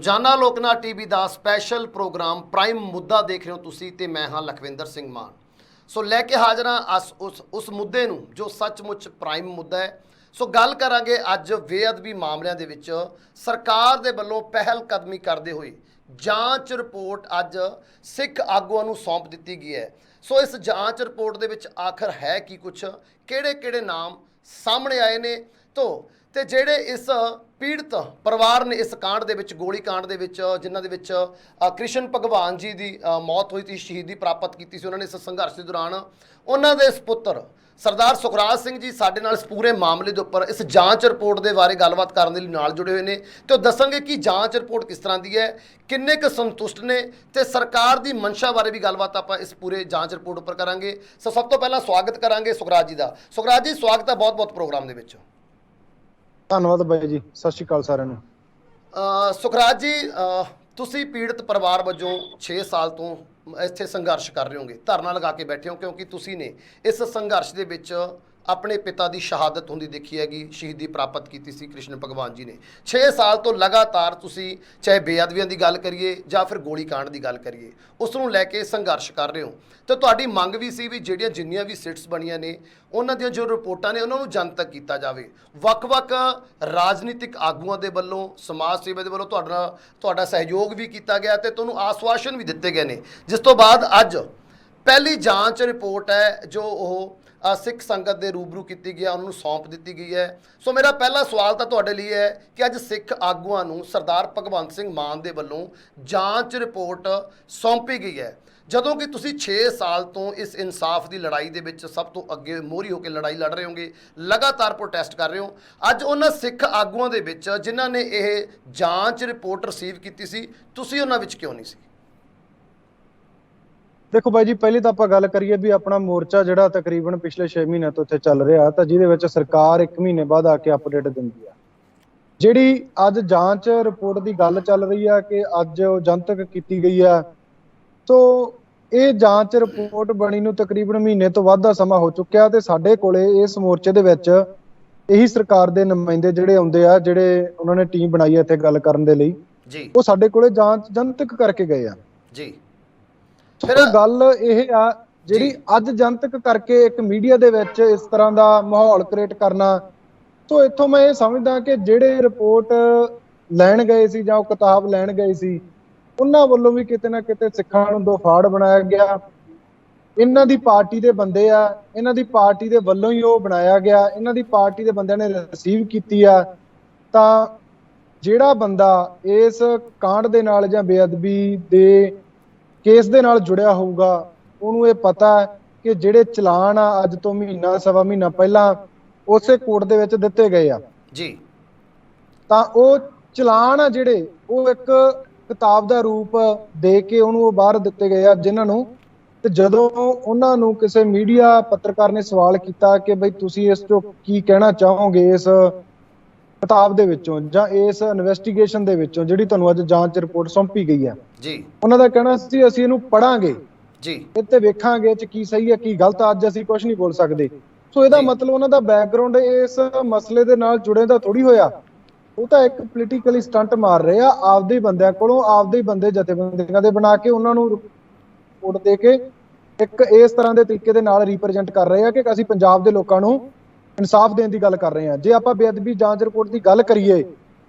ਰੋਜ਼ਾਨਾ ਲੋਕਨਾਥ ਟੀਵੀ ਦਾ special programme prime ਮੁੱਦਾ ਦੇਖ ਰਹੇ ਹੋ ਤੁਸੀਂ ਤੇ ਮੈਂ ਹਾਂ ਲਖਵਿੰਦਰ ਸਿੰਘ ਮਾਨ। ਸੋ ਲੈ ਕੇ ਹਾਜ਼ਰ ਹਾਂ ਉਸ ਮੁੱਦੇ ਨੂੰ ਜੋ ਸੱਚਮੁੱਚ ਪ੍ਰਾਈਮ ਮੁੱਦਾ ਹੈ। ਸੋ ਗੱਲ ਕਰਾਂਗੇ ਅੱਜ ਬੇਅਦਬੀ ਮਾਮਲਿਆਂ ਦੇ ਵਿੱਚ ਸਰਕਾਰ ਦੇ ਵੱਲੋਂ ਪਹਿਲ ਕਦਮੀ ਕਰਦੇ ਹੋਏ ਜਾਂਚ ਰਿਪੋਰਟ ਅੱਜ ਸਿੱਖ ਆਗੂਆਂ ਨੂੰ ਸੌਂਪ ਦਿੱਤੀ ਗਈ ਹੈ। ਸੋ ਇਸ ਜਾਂਚ ਰਿਪੋਰਟ ਦੇ ਵਿੱਚ ਆਖਰ ਹੈ ਕੀ ਕੁਛ, ਕਿਹੜੇ ਨਾਮ ਸਾਹਮਣੇ ਆਏ ਨੇ ਤੇ ਜਿਹੜੇ ਇਸ ਪੀੜਤ ਪਰਿਵਾਰ ਨੇ ਇਸ ਕਾਂਡ ਦੇ ਵਿੱਚ ਗੋਲੀ ਕਾਂਡ ਦੇ ਵਿੱਚ ਜਿਨ੍ਹਾਂ ਦੇ ਵਿੱਚ ਕ੍ਰਿਸ਼ਨ ਭਗਵਾਨ ਜੀ ਦੀ ਮੌਤ ਹੋਈ ਸੀ, ਸ਼ਹੀਦੀ ਪ੍ਰਾਪਤ ਕੀਤੀ ਸੀ ਉਹਨਾਂ ਨੇ ਇਸ ਸੰਘਰਸ਼ ਦੇ ਦੌਰਾਨ, ਉਹਨਾਂ ਦੇ ਸੁਪੁੱਤਰ ਸਰਦਾਰ ਸੁਖਰਾਜ ਸਿੰਘ ਜੀ ਸਾਡੇ ਨਾਲ ਇਸ ਪੂਰੇ ਮਾਮਲੇ ਦੇ ਉੱਪਰ ਇਸ ਜਾਂਚ ਰਿਪੋਰਟ ਦੇ ਬਾਰੇ ਗੱਲਬਾਤ ਕਰਨ ਦੇ ਲਈ ਨਾਲ ਜੁੜੇ ਹੋਏ ਨੇ ਤੇ ਉਹ ਦੱਸਣਗੇ ਕਿ ਜਾਂਚ ਰਿਪੋਰਟ ਕਿਸ ਤਰ੍ਹਾਂ ਦੀ ਹੈ, ਕਿੰਨੇ ਕੁ ਸੰਤੁਸ਼ਟ ਨੇ ਤੇ ਸਰਕਾਰ ਦੀ ਮਨਸ਼ਾ ਬਾਰੇ ਵੀ ਗੱਲਬਾਤ ਆਪਾਂ ਇਸ ਪੂਰੇ ਜਾਂਚ ਰਿਪੋਰਟ ਉੱਪਰ ਕਰਾਂਗੇ। ਸੋ ਸਭ ਤੋਂ ਪਹਿਲਾਂ ਸਵਾਗਤ ਕਰਾਂਗੇ ਸੁਖਰਾਜ ਜੀ ਦਾ। ਸੁਖਰਾਜ ਜੀ ਸਵਾਗਤ ਹੈ ਬਹੁਤ ਪ੍ਰੋਗਰਾਮ ਦੇ ਵਿੱਚ। ਧੰਨਵਾਦ ਬਾਈ ਜੀ, ਸਤਿ ਸ਼੍ਰੀ ਅਕਾਲ ਸਾਰਿਆਂ ਨੂੰ। ਸੁਖਰਾਜ ਜੀ, ਤੁਸੀਂ ਪੀੜਤ ਪਰਿਵਾਰ ਵਜੋਂ 6 ਸਾਲ ਤੋਂ ਇੱਥੇ ਸੰਘਰਸ਼ ਕਰ ਰਹੇ ਹੋਗੇ, ਧਰਨਾ ਲਗਾ ਕੇ ਬੈਠੇ ਹੋ ਕਿਉਂਕਿ ਤੁਸੀਂ ਨੇ ਇਸ ਸੰਘਰਸ਼ ਦੇ ਵਿੱਚ ਆਪਣੇ ਪਿਤਾ ਦੀ ਸ਼ਹਾਦਤ ਹੁੰਦੀ ਦੇਖੀ ਹੈਗੀ, ਸ਼ਹੀਦੀ ਪ੍ਰਾਪਤ ਕੀਤੀ ਸੀ ਕ੍ਰਿਸ਼ਨ ਭਗਵਾਨ ਜੀ ਨੇ। 6 ਸਾਲ ਤੋਂ ਲਗਾਤਾਰ ਤੁਸੀਂ ਚਾਹੇ ਬੇਅਦਬੀਆਂ ਦੀ ਗੱਲ ਕਰੀਏ ਜਾਂ ਫਿਰ ਗੋਲੀ ਕਾਂਡ ਦੀ ਗੱਲ ਕਰੀਏ ਉਸ ਨੂੰ ਲੈ ਕੇ ਸੰਘਰਸ਼ ਕਰ ਰਹੇ ਹੋ ਤੇ ਤੁਹਾਡੀ ਮੰਗ ਵੀ ਸੀ ਵੀ ਜਿੰਨੀਆਂ ਵੀ ਸਿਟਸ ਬਣੀਆਂ ਨੇ ਉਹਨਾਂ ਦੀਆਂ ਜੋ ਰਿਪੋਰਟਾਂ ਨੇ ਉਹਨਾਂ ਨੂੰ ਜਨਤਕ ਕੀਤਾ ਜਾਵੇ। ਵੱਖ-ਵੱਖ ਰਾਜਨੀਤਿਕ ਆਗੂਆਂ ਦੇ ਵੱਲੋਂ, ਸਮਾਜ ਸੇਵੀਆਂ ਦੇ ਵੱਲੋਂ ਤੁਹਾਡਾ ਸਹਿਯੋਗ ਵੀ ਕੀਤਾ ਗਿਆ ਤੇ ਤੁਹਾਨੂੰ ਆਸ਼ਵਾਸਨ ਵੀ ਦਿੱਤੇ ਗਏ ਨੇ, ਜਿਸ ਤੋਂ ਬਾਅਦ ਅੱਜ ਪਹਿਲੀ ਜਾਂਚ ਰਿਪੋਰਟ ਹੈ ਜੋ ਉਹ ਸਿੱਖ ਸੰਗਤ ਦੇ ਰੂਬਰੂ ਕੀਤੀ ਗਈ, ਉਹਨਾਂ ਨੂੰ ਸੌਂਪ ਦਿੱਤੀ ਗਈ ਹੈ। ਸੋ ਮੇਰਾ ਪਹਿਲਾ ਸਵਾਲ ਤਾਂ ਤੁਹਾਡੇ ਲਈ ਹੈ ਕਿ ਅੱਜ ਸਿੱਖ ਆਗੂਆਂ ਨੂੰ ਸਰਦਾਰ ਭਗਵੰਤ ਸਿੰਘ ਮਾਨ ਦੇ ਵੱਲੋਂ ਜਾਂਚ ਰਿਪੋਰਟ ਸੌਂਪੀ ਗਈ ਹੈ, ਜਦੋਂ ਕਿ ਤੁਸੀਂ 6 ਸਾਲ ਤੋਂ ਇਸ ਇਨਸਾਫ ਦੀ ਲੜਾਈ ਦੇ ਵਿੱਚ ਸਭ ਤੋਂ ਅੱਗੇ ਮੋਹਰੀ ਹੋ ਕੇ ਲੜਾਈ ਲੜ ਰਹੇ ਹੋਗੇ, ਲਗਾਤਾਰ ਪ੍ਰੋਟੈਸਟ ਕਰ ਰਹੇ ਹੋ। ਅੱਜ ਉਹਨਾਂ ਸਿੱਖ ਆਗੂਆਂ ਦੇ ਵਿੱਚ ਜਿਨ੍ਹਾਂ ਨੇ ਇਹ ਜਾਂਚ ਰਿਪੋਰਟ ਰਿਸੀਵ ਕੀਤੀ ਸੀ, ਤੁਸੀਂ ਉਹਨਾਂ ਵਿੱਚ ਕਿਉਂ ਨਹੀਂ ਸੀ? ਦੇਖੋ ਬਾਈ ਜੀ, ਪਹਿਲੀ ਤਾਂ ਆਪਾਂ ਗੱਲ ਕਰੀਏ ਵੀ ਆਪਣਾ ਮੋਰਚਾ ਜਿਹੜਾ ਤਕਰੀਬਨ ਪਿਛਲੇ 6 ਮਹੀਨਿਆਂ ਤੋਂ ਇੱਥੇ ਚੱਲ ਰਿਹਾ ਤਾਂ ਜਿਹਦੇ ਵਿੱਚ ਸਰਕਾਰ 1 ਮਹੀਨੇ ਬਾਅਦ ਆ ਕੇ ਅਪਡੇਟ ਦਿੰਦੀ ਆ। ਜਿਹੜੀ ਅੱਜ ਜਾਂਚ ਰਿਪੋਰਟ ਦੀ ਗੱਲ ਚੱਲ ਰਹੀ ਆ ਕਿ ਅੱਜ ਉਹ ਜਨਤਕ ਕੀਤੀ ਗਈ ਆ, ਸੋ ਇਹ ਜਾਂਚ ਰਿਪੋਰਟ ਬਣੀ ਨੂੰ ਤਕਰੀਬਨ ਮਹੀਨੇ ਤੋਂ ਵੱਧ ਦਾ ਸਮਾਂ ਹੋ ਚੁੱਕਿਆ ਤੇ ਸਾਡੇ ਕੋਲੇ ਇਸ ਮੋਰਚੇ ਦੇ ਵਿੱਚ ਇਹੀ ਸਰਕਾਰ ਦੇ ਨੁਮਾਇੰਦੇ ਜਿਹੜੇ ਆਉਂਦੇ ਆ, ਜਿਹੜੇ ਉਹਨਾਂ ਨੇ ਟੀਮ ਬਣਾਈ ਹੈ ਇੱਥੇ ਗੱਲ ਕਰਨ ਦੇ ਲਈ ਜੀ, ਉਹ ਸਾਡੇ ਕੋਲੇ ਜਾਂਚ ਜਨਤਕ ਕਰਕੇ ਗਏ ਆ ਜੀ। ਫਿਰ ਗੱਲ ਇਹ ਆ ਜਿਹੜੀ ਅੱਜ ਜਨਤਕ ਕਰਕੇ ਇੱਕ ਮੀਡੀਆ ਦੇ ਵਿੱਚ ਇਸ ਤਰ੍ਹਾਂ ਦਾ ਮਾਹੌਲ ਕ੍ਰੀਏਟ ਕਰਨਾ, ਸੋ ਇੱਥੋਂ ਮੈਂ ਇਹ ਸਮਝਦਾ ਕਿ ਜਿਹੜੇ ਰਿਪੋਰਟ ਲੈਣ ਗਏ ਸੀ ਜਾਂ ਉਹ ਕਿਤਾਬ ਲੈਣ ਗਏ ਸੀ ਉਹਨਾਂ ਵੱਲੋਂ ਵੀ ਕਿਤੇ ਨਾ ਕਿਤੇ ਸਿੱਖਾਂ ਨੂੰ ਦੋ ਫਾੜ ਬਣਾਇਆ ਗਿਆ। ਇਹਨਾਂ ਦੀ ਪਾਰਟੀ ਦੇ ਬੰਦੇ ਆ, ਇਹਨਾਂ ਦੀ ਪਾਰਟੀ ਦੇ ਵੱਲੋਂ ਹੀ ਉਹ ਬਣਾਇਆ ਗਿਆ, ਇਹਨਾਂ ਦੀ ਪਾਰਟੀ ਦੇ ਬੰਦਿਆਂ ਨੇ ਰਿਸੀਵ ਕੀਤੀ ਆ। ਤਾਂ ਜਿਹੜਾ ਬੰਦਾ ਇਸ ਕਾਂਡ ਦੇ ਨਾਲ ਜਾਂ ਬੇਅਦਬੀ ਦੇ ਕੇਸ ਦੇ ਨਾਲ ਜੁੜਿਆ ਹੋਊਗਾ ਉਹਨੂੰ ਇਹ ਪਤਾ ਹੈ ਕਿ ਜਿਹੜੇ ਚਲਾਨ ਆ ਅੱਜ ਤੋਂ ਮਹੀਨਾ ਸਵਾ ਮਹੀਨਾ ਪਹਿਲਾਂ ਉਸੇ ਕੋਰਟ ਦੇ ਵਿੱਚ ਦਿੱਤੇ ਗਏ ਆ ਜੀ, ਤਾਂ ਉਹ ਚਲਾਨ ਆ ਜਿਹੜੇ ਉਹ ਇੱਕ ਕਿਤਾਬ ਦਾ ਰੂਪ ਦੇ ਕੇ ਉਹਨੂੰ ਉਹ ਬਾਹਰ ਦਿੱਤੇ ਗਏ ਆ ਜਿਨ੍ਹਾਂ ਨੂੰ। ਤੇ ਜਦੋਂ ਉਹਨਾਂ ਨੂੰ ਕਿਸੇ ਮੀਡੀਆ ਪੱਤਰਕਾਰ ਨੇ ਸਵਾਲ ਕੀਤਾ ਕਿ ਬਈ ਤੁਸੀਂ ਇਸ ਤੋਂ ਕੀ ਕਹਿਣਾ ਚਾਹੋਗੇ ਇਸ ਕਿਤਾਬ ਦੇ ਵਿੱਚੋਂ ਜਾਂ ਇਸ ਇਨਵੈਸਟੀਗੇਸ਼ਨ ਦੇ ਵਿੱਚੋਂ ਜਿਹੜੀ ਤੁਹਾਨੂੰ ਅੱਜ ਜਾਂਚ ਰਿਪੋਰਟ ਸੌਂਪੀ ਗਈ ਹੈ ਜੀ, ਉਹਨਾਂ ਦਾ ਕਹਿਣਾ ਸੀ ਅਸੀਂ ਇਹਨੂੰ ਪੜਾਂਗੇ ਜੀ, ਇੱਥੇ ਵੇਖਾਂਗੇ ਇਹ 'ਚ ਕੀ ਸਹੀ ਹੈ ਕੀ ਗਲਤ, ਅੱਜ ਅਸੀਂ ਕੁਝ ਨਹੀਂ ਬੋਲ ਸਕਦੇ। ਸੋ ਇਹਦਾ ਮਤਲਬ ਉਹਨਾਂ ਦਾ ਬੈਕਗਰਾਉਂਡ ਇਸ ਮਸਲੇ ਦੇ ਨਾਲ ਜੁੜੇ ਦਾ ਥੋੜੀ ਹੋਇਆ, ਉਹ ਤਾਂ ਇੱਕ ਪੋਲੀਟੀਕਲੀ ਸਟੰਟ ਮਾਰ ਰਹੇ ਆ ਆਪਦੇ ਬੰਦਿਆਂ ਕੋਲੋਂ, ਆਪਦੇ ਬੰਦੇ ਜਥੇਬੰਦੀਆਂ ਦੇ ਬਣਾ ਕੇ ਉਹਨਾਂ ਨੂੰ ਰਿਪੋਰਟ ਦੇ ਕੇ ਇੱਕ ਇਸ ਤਰ੍ਹਾਂ ਦੇ ਤਰੀਕੇ ਦੇ ਨਾਲ ਰਿਪਰੈਜ਼ੈਂਟ ਕਰ ਰਹੇ ਆ ਕਿ ਅਸੀਂ ਪੰਜਾਬ ਦੇ ਲੋਕਾਂ ਨੂੰ ਇਨਸਾਫ ਦੇਣ ਦੀ ਗੱਲ ਕਰ ਰਹੇ ਹਾਂ। ਜੇ ਆਪਾਂ ਬੇਅਦਬੀ ਜਾਂਚ ਰਿਪੋਰਟ ਦੀ ਗੱਲ ਕਰੀਏ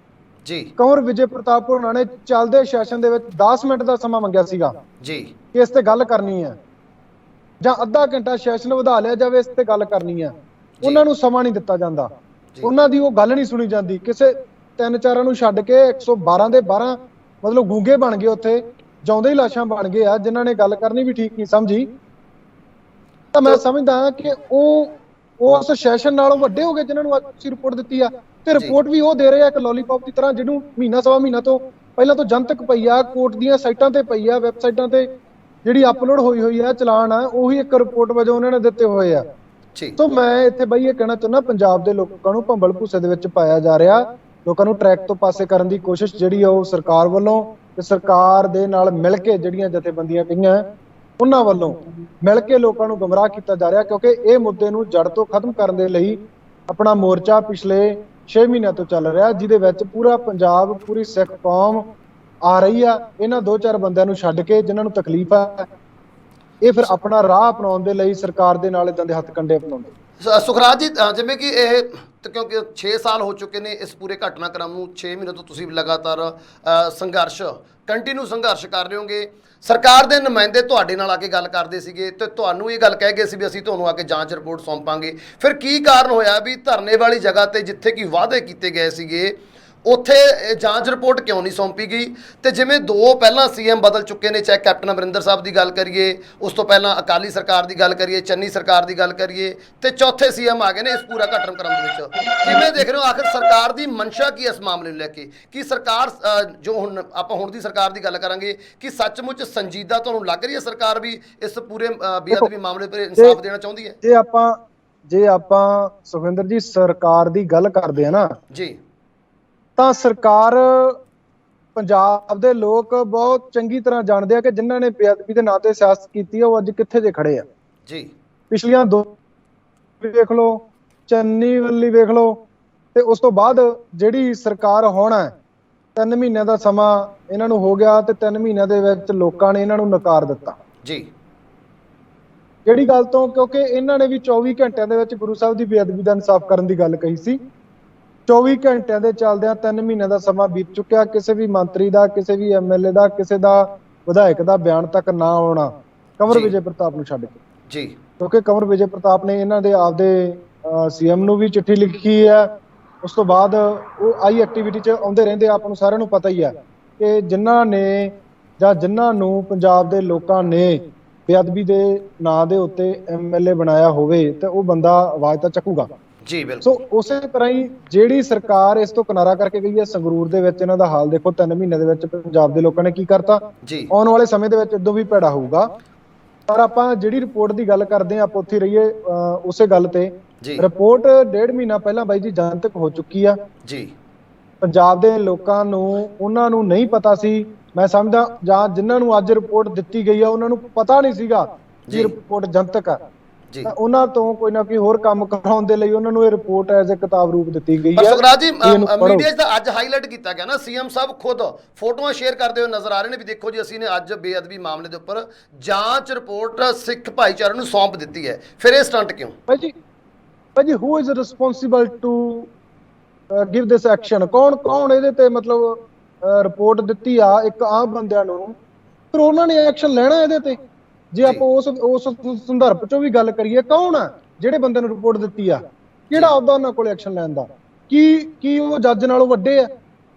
ਜੀ, ਕੰਵਰ ਵਿਜੇ ਪ੍ਰਤਾਪ ਹੋਣਾ ਨੇ ਚੱਲਦੇ ਸੈਸ਼ਨ ਦੇ ਵਿੱਚ 10 ਮਿੰਟ ਦਾ ਸਮਾਂ ਮੰਗਿਆ ਸੀਗਾ ਜੀ ਕਿ ਇਸ ਤੇ ਗੱਲ ਕਰਨੀ ਹੈ, ਜਾਂ ਅੱਧਾ ਘੰਟਾ ਸੈਸ਼ਨ ਵਧਾ ਲਿਆ ਜਾਵੇ ਇਸ ਤੇ ਗੱਲ ਕਰਨੀ ਹੈ, ਉਹਨਾਂ ਨੂੰ ਸਮਾਂ ਨਹੀਂ ਦਿੱਤਾ ਜਾਂਦਾ, ਉਹਨਾਂ ਦੀ ਉਹ ਗੱਲ ਨਹੀਂ ਸੁਣੀ ਜਾਂਦੀ। ਕਿਸੇ 3-4 ਨੂੰ ਛੱਡ ਕੇ 112 ਦੇ 12 ਮਤਲਬ ਗੂੰਗੇ ਬਣ ਗਏ, ਉੱਥੇ ਜਿਉਂਦੇ ਹੀ ਲਾਸ਼ਾਂ ਬਣ ਗਏ ਆ ਜਿਨ੍ਹਾਂ ਨੇ ਗੱਲ ਕਰਨੀ ਵੀ ਠੀਕ ਨਹੀਂ ਸਮਝੀ। ਤਾਂ ਮੈਂ ਸਮਝਦਾ ਕਿ ਉਹ ਉਸ ਸੈਸ਼ਨ ਨਾਲੋਂ ਵੱਡੇ ਹੋ ਗਏ ਜਿਨ੍ਹਾਂ ਨੂੰ ਅੱਜ ਤੁਸੀਂ ਰਿਪੋਰਟ ਦਿੱਤੀ ਆ, ਤੇ ਰਿਪੋਰਟ ਵੀ ਉਹ ਦੇ ਰਹੇ ਆ ਇੱਕ ਲੋਲੀਪੌਪ ਦੀ ਤਰ੍ਹਾਂ ਜਿਹਨੂੰ ਮਹੀਨਾ ਸਵਾ ਮਹੀਨਾ ਤੋਂ ਪਹਿਲਾਂ ਤੋਂ ਜਨਤਕ ਪਈ ਆ, ਕੋਰਟ ਦੀਆਂ ਸਾਈਟਾਂ ਤੇ ਪਈ ਆ, ਵੈਬਸਾਈਟਾਂ ਤੇ ਜਿਹੜੀ ਅਪਲੋਡ ਹੋਈ ਆ ਚਲਾਨ ਆ, ਉਹੀ ਇੱਕ ਰਿਪੋਰਟ ਵਜੋਂ ਉਹਨਾਂ ਨੇ ਦਿੱਤੇ ਹੋਏ ਆ। ਸੋ ਮੈਂ ਇੱਥੇ ਬਈ ਇਹ ਕਹਿਣਾ ਚਾਹੁੰਦਾ ਪੰਜਾਬ ਦੇ ਲੋਕਾਂ ਨੂੰ ਭੰਬਲ ਭੂਸੇ ਦੇ ਵਿੱਚ ਪਾਇਆ ਜਾ ਰਿਹਾ, ਲੋਕਾਂ ਨੂੰ ਟਰੈਕ ਤੋਂ ਪਾਸੇ ਕਰਨ ਦੀ ਕੋਸ਼ਿਸ਼ ਜਿਹੜੀ ਆ ਉਹ ਸਰਕਾਰ ਵੱਲੋਂ ਤੇ ਸਰਕਾਰ ਦੇ ਨਾਲ ਮਿਲ ਕੇ ਜਿਹੜੀਆਂ ਜਥੇਬੰਦੀਆਂ ਕਹੀਆਂ ਉਹਨਾਂ ਵੱਲੋਂ ਮਿਲ ਕੇ ਲੋਕਾਂ ਨੂੰ ਗੁੰਮਰਾਹ ਕੀਤਾ ਜਾ ਰਿਹਾ, ਕਿਉਂਕਿ ਇਹ ਮੁੱਦੇ ਨੂੰ ਜੜ ਤੋਂ ਖਤਮ ਕਰਨ ਦੇ ਲਈ ਆਪਣਾ ਮੋਰਚਾ ਪਿਛਲੇ 6 ਮਹੀਨਿਆਂ ਤੋਂ ਚੱਲ ਰਿਹਾ, ਜਿਹਦੇ ਵਿੱਚ ਪੂਰਾ ਪੰਜਾਬ, ਪੂਰੀ ਸਿੱਖ ਕੌਮ ਆ ਰਹੀ ਆ, ਇਹਨਾਂ 2-4 ਬੰਦਿਆਂ ਨੂੰ ਛੱਡ ਕੇ ਜਿਨ੍ਹਾਂ ਨੂੰ ਤਕਲੀਫ ਆ, ਇਹ ਫਿਰ ਆਪਣਾ ਰਾਹ ਅਪਣਾਉਣ ਦੇ ਲਈ ਸਰਕਾਰ ਦੇ ਨਾਲ ਇਦਾਂ ਦੇ ਹੱਥ ਕੰਡੇ ਅਪਣਾਉਂਦੇ। ਸੁਖਰਾਜ ਜੀ, ਜਿਵੇਂ ਕਿ ਇਹ ਕਿਉਂਕਿ 6 ਸਾਲ ਹੋ ਚੁੱਕੇ ਨੇ ਇਸ ਪੂਰੇ ਘਟਨਾਕ੍ਰਮ ਨੂੰ, 6 ਮਹੀਨੇ ਤੋਂ ਤੁਸੀਂ ਲਗਾਤਾਰ ਕੰਟੀਨਿਊ ਸੰਘਰਸ਼ ਕਰ ਰਹੇ ਹੋਗੇ। ਸਰਕਾਰ ਦੇ ਨੁਮਾਇੰਦੇ ਤੁਹਾਡੇ ਨਾਲ ਆ ਕੇ ਗੱਲ ਕਰਦੇ ਸੀਗੇ ਤੇ ਤੁਹਾਨੂੰ ਇਹ ਗੱਲ ਕਹਿ ਗਏ ਸੀ ਵੀ ਅਸੀਂ ਤੁਹਾਨੂੰ ਆ ਕੇ ਜਾਂਚ ਰਿਪੋਰਟ ਸੌਂਪਾਂਗੇ। ਫਿਰ ਕੀ ਕਾਰਨ ਹੋਇਆ ਵੀ ਧਰਨੇ ਵਾਲੀ ਜਗ੍ਹਾ ਤੇ ਜਿੱਥੇ ਕਿ ਵਾਅਦੇ ਕੀਤੇ ਗਏ ਸੀਗੇ ਉੱਥੇ ਜਾਂਚ ਰਿਪੋਰਟ ਕਿਉਂ ਨਹੀਂ ਸੌਂਪੀ ਗਈ? ਤੇ ਜਿਵੇਂ 2 ਪਹਿਲਾਂ ਸੀਐਮ ਬਦਲ ਚੁੱਕੇ ਨੇ, ਚਾਹੇ ਕੈਪਟਨ ਅਮਰਿੰਦਰ ਸਾਹਿਬ ਦੀ ਗੱਲ ਕਰੀਏ, ਉਸ ਤੋਂ ਪਹਿਲਾਂ ਅਕਾਲੀ ਸਰਕਾਰ ਦੀ ਗੱਲ ਕਰੀਏ, ਚੰਨੀ ਸਰਕਾਰ ਦੀ ਗੱਲ ਕਰੀਏ, ਤੇ ਚੌਥੇ ਸੀਐਮ ਆ ਗਏ ਨੇ ਇਸ ਪੂਰਾ ਘਟਨਾਕ੍ਰਮ ਦੇ ਵਿੱਚ, ਕਿਵੇਂ ਦੇਖ ਰਹੇ ਹੋ? ਆਖਿਰ ਸਰਕਾਰ ਦੀ ਮਨਸ਼ਾ ਕੀ ਇਸ ਮਾਮਲੇ ਨੂੰ ਲੈ ਕੇ? ਕਿ ਸਰਕਾਰ ਜੋ ਹੁਣ ਆਪਾਂ ਹੁਣ ਦੀ ਸਰਕਾਰ ਦੀ ਗੱਲ ਕਰਾਂਗੇ, ਕਿ ਸੱਚਮੁੱਚ ਸੰਜੀਦਾ ਤੁਹਾਨੂੰ ਲੱਗ ਰਹੀ ਹੈ ਸਰਕਾਰ ਵੀ ਇਸ ਪੂਰੇ ਬੇਅਦਬੀ ਮਾਮਲੇ 'ਤੇ ਇਨਸਾਫ ਦੇਣਾ ਚਾਹੁੰਦੀ ਹੈ? ਜੇ ਆਪਾਂ ਸੁਖਵਿੰਦਰ ਜੀ ਸਰਕਾਰ ਦੀ ਗੱਲ ਕਰਦੇ ਆ ਨਾ ਜੀ, ਤਾਂ ਸਰਕਾਰ, ਪੰਜਾਬ ਦੇ ਲੋਕ ਬਹੁਤ ਚੰਗੀ ਤਰ੍ਹਾਂ ਜਾਣਦੇ ਆ ਕਿ ਜਿਨ੍ਹਾਂ ਨੇ ਬੇਅਦਬੀ ਦੇ ਨਾਂ ਤੇ ਸਿਆਸਤ ਕੀਤੀ ਆ ਉਹ ਅੱਜ ਕਿੱਥੇ ਜੇ ਖੜੇ ਆ। ਜੀ, ਪਿਛਲੀਆਂ 2 ਵੇਖ ਲਓ, ਚੰਨੀ ਵੱਲੀ ਵੇਖ ਲਓ, ਤੇ ਉਸ ਤੋਂ ਬਾਅਦ ਜਿਹੜੀ ਸਰਕਾਰ ਹੋਣਾ 3 ਮਹੀਨਿਆਂ ਦਾ ਸਮਾਂ ਇਹਨਾਂ ਨੂੰ ਹੋ ਗਿਆ ਤੇ 3 ਮਹੀਨਿਆਂ ਦੇ ਵਿੱਚ ਲੋਕਾਂ ਨੇ ਇਹਨਾਂ ਨੂੰ ਨਕਾਰ ਦਿੱਤਾ। ਜੀ, ਜਿਹੜੀ ਗੱਲ ਤੋਂ, ਕਿਉਂਕਿ ਇਹਨਾਂ ਨੇ ਵੀ 24 ਘੰਟਿਆਂ ਦੇ ਵਿੱਚ ਗੁਰੂ ਸਾਹਿਬ ਦੀ ਬੇਅਦਬੀ ਦਾ ਇਨਸਾਫ ਕਰਨ ਦੀ ਗੱਲ ਕਹੀ ਸੀ। 24 ਘੰਟਿਆਂ ਦੇ ਚੱਲਦਿਆਂ 3 ਮਹੀਨਿਆਂ ਦਾ ਸਮਾਂ ਬੀਤ ਚੁੱਕਿਆ। ਕਿਸੇ ਵੀ ਮੰਤਰੀ ਦਾ, ਕਿਸੇ ਵੀ ਐਮਐਲਏ ਦਾ, ਕਿਸੇ ਦਾ ਵਿਧਾਇਕ ਦਾ ਬਿਆਨ ਤੱਕ ਨਾ ਆਉਣਾ, ਕੰਵਰ ਵਿਜੇ ਪ੍ਰਤਾਪ ਨੂੰ ਛੱਡ ਕੇ। ਜੀ, ਕਿਉਂਕਿ ਕੰਵਰ ਵਿਜੇ ਪ੍ਰਤਾਪ ਨੇ ਇਹਨਾਂ ਦੇ ਆਪਦੇ ਸੀਐਮ ਨੂੰ ਵੀ ਚਿੱਠੀ ਲਿਖੀ ਹੈ। ਉਸ ਤੋਂ ਬਾਅਦ ਉਹ ਆਈ ਐਕਟੀਵਿਟੀ 'ਚ ਆਉਂਦੇ ਰਹਿੰਦੇ। ਆਪਾਂ ਨੂੰ ਸਾਰਿਆਂ ਨੂੰ ਪਤਾ ਹੀ ਹੈ ਕਿ ਜਿਨ੍ਹਾਂ ਨੇ ਜਾਂ ਜਿਨ੍ਹਾਂ ਨੂੰ ਪੰਜਾਬ ਦੇ ਲੋਕਾਂ ਨੇ ਬੇਅਦਬੀ ਦੇ ਨਾਂ ਦੇ ਉੱਤੇ ਐਮਐਲਏ ਬਣਾਇਆ ਹੋਵੇ ਤੇ ਉਹ ਬੰਦਾ ਆਵਾਜ਼ ਤਾਂ ਚੱਕੂਗਾ। ਜੀ, ਬਿਲਕੁਲ। ਸੋ ਉਸੇ ਤਰ੍ਹਾਂ ਹੀ ਜਿਹੜੀ ਸਰਕਾਰ ਇਸ ਤੋਂ ਕਿਨਾਰਾ ਕਰਕੇ ਗਈ ਹੈ, ਸੰਗਰੂਰ ਦੇ ਵਿੱਚ ਇਹਨਾਂ ਦਾ ਹਾਲ ਦੇਖੋ। 3 ਮਹੀਨਿਆਂ ਦੇ ਵਿੱਚ ਪੰਜਾਬ ਦੇ ਲੋਕਾਂ ਨੇ ਕੀ ਕਰਤਾ। ਜੀ, ਆਉਣ ਵਾਲੇ ਸਮੇਂ ਦੇ ਵਿੱਚ ਇਦੋਂ ਵੀ ਭੈੜਾ ਹੋਊਗਾ। ਪਰ ਆਪਾਂ ਜਿਹੜੀ ਰਿਪੋਰਟ ਦੀ ਗੱਲ ਕਰਦੇ ਹਾਂ, ਆਪਾਂ ਉੱਥੇ ਰਹੀਏ ਉਸੇ ਗੱਲ ਤੇ। ਰਿਪੋਰਟ 1.5 ਮਹੀਨਾ ਪਹਿਲਾਂ ਬਾਈ ਜੀ ਜਨਤਕ ਹੋ ਚੁੱਕੀ ਆ। ਜੀ, ਪੰਜਾਬ ਦੇ ਲੋਕਾਂ ਨੂੰ, ਉਹਨਾਂ ਨੂੰ ਨਹੀਂ ਪਤਾ ਸੀ, ਮੈਂ ਸਮਝਦਾ, ਜਾਂ ਜਿਨ੍ਹਾਂ ਨੂੰ ਅੱਜ ਰਿਪੋਰਟ ਦਿੱਤੀ ਗਈ ਆ ਉਹਨਾਂ ਨੂੰ ਪਤਾ ਨਹੀਂ ਸੀਗਾ ਕਿ ਰਿਪੋਰਟ ਜਨਤਕ ਆ। ਉਹਨਾਂ ਤੋਂ ਕੋਈ ਨਾ ਕੋਈ ਹੋਰ ਕੰਮ ਕਰਾਉਣ ਦੇ ਲਈ ਉਹਨਾਂ ਨੂੰ ਇਹ ਰਿਪੋਰਟ ਐਜ਼ ਅ ਕਿਤਾਬ ਰੂਪ ਦਿੱਤੀ ਗਈ ਹੈ। ਸੁਖਰਾਜ ਜੀ, ਮੀਡੀਆ 'ਚ ਤਾਂ ਅੱਜ ਹਾਈਲਾਈਟ ਕੀਤਾ ਗਿਆ ਨਾ, ਸੀਐਮ ਸਾਹਿਬ ਖੁਦ ਫੋਟੋਆਂ ਸ਼ੇਅਰ ਕਰਦੇ ਹੋਏ ਨਜ਼ਰ ਆ ਰਹੇ ਨੇ ਵੀ ਦੇਖੋ ਜੀ ਅਸੀਂ ਨੇ ਅੱਜ ਬੇਅਦਬੀ ਮਾਮਲੇ ਦੇ ਉੱਪਰ ਜਾਂਚ ਰਿਪੋਰਟ ਸਿੱਖ ਭਾਈਚਾਰੇ ਨੂੰ ਸੌਂਪ ਦਿੱਤੀ ਹੈ। ਫਿਰ ਇਹ ਸਟੰਟ ਕਿਉਂ? ਭਾਈ ਜੀ who is responsible to give this action? ਕੌਣ ਇਹਦੇ ਤੇ ਮਤਲਬ ਰਿਪੋਰਟ ਦਿੱਤੀ ਆ ਇੱਕ ਆਮ ਬੰਦਿਆਂ ਨੂੰ, ਫਿਰ ਉਹਨਾਂ ਨੇ ਐਕਸ਼ਨ ਲੈਣਾ ਇਹਦੇ ਤੇ। ਜੇ ਆਪਾਂ ਉਸ ਸੰਦਰਭ ਚੋਂ ਵੀ ਗੱਲ ਕਰੀਏ, ਕੌਣ ਆ ਜਿਹੜੇ ਬੰਦੇ ਨੂੰ ਰਿਪੋਰਟ ਦਿੱਤੀ ਆ? ਕਿਹੜਾ ਆਉਂਦਾ ਉਹਨਾਂ ਕੋਲ ਐਕਸ਼ਨ ਲੈਣ ਦਾ? ਕੀ ਉਹ ਜੱਜ ਨਾਲੋਂ ਵੱਡੇ ਆ?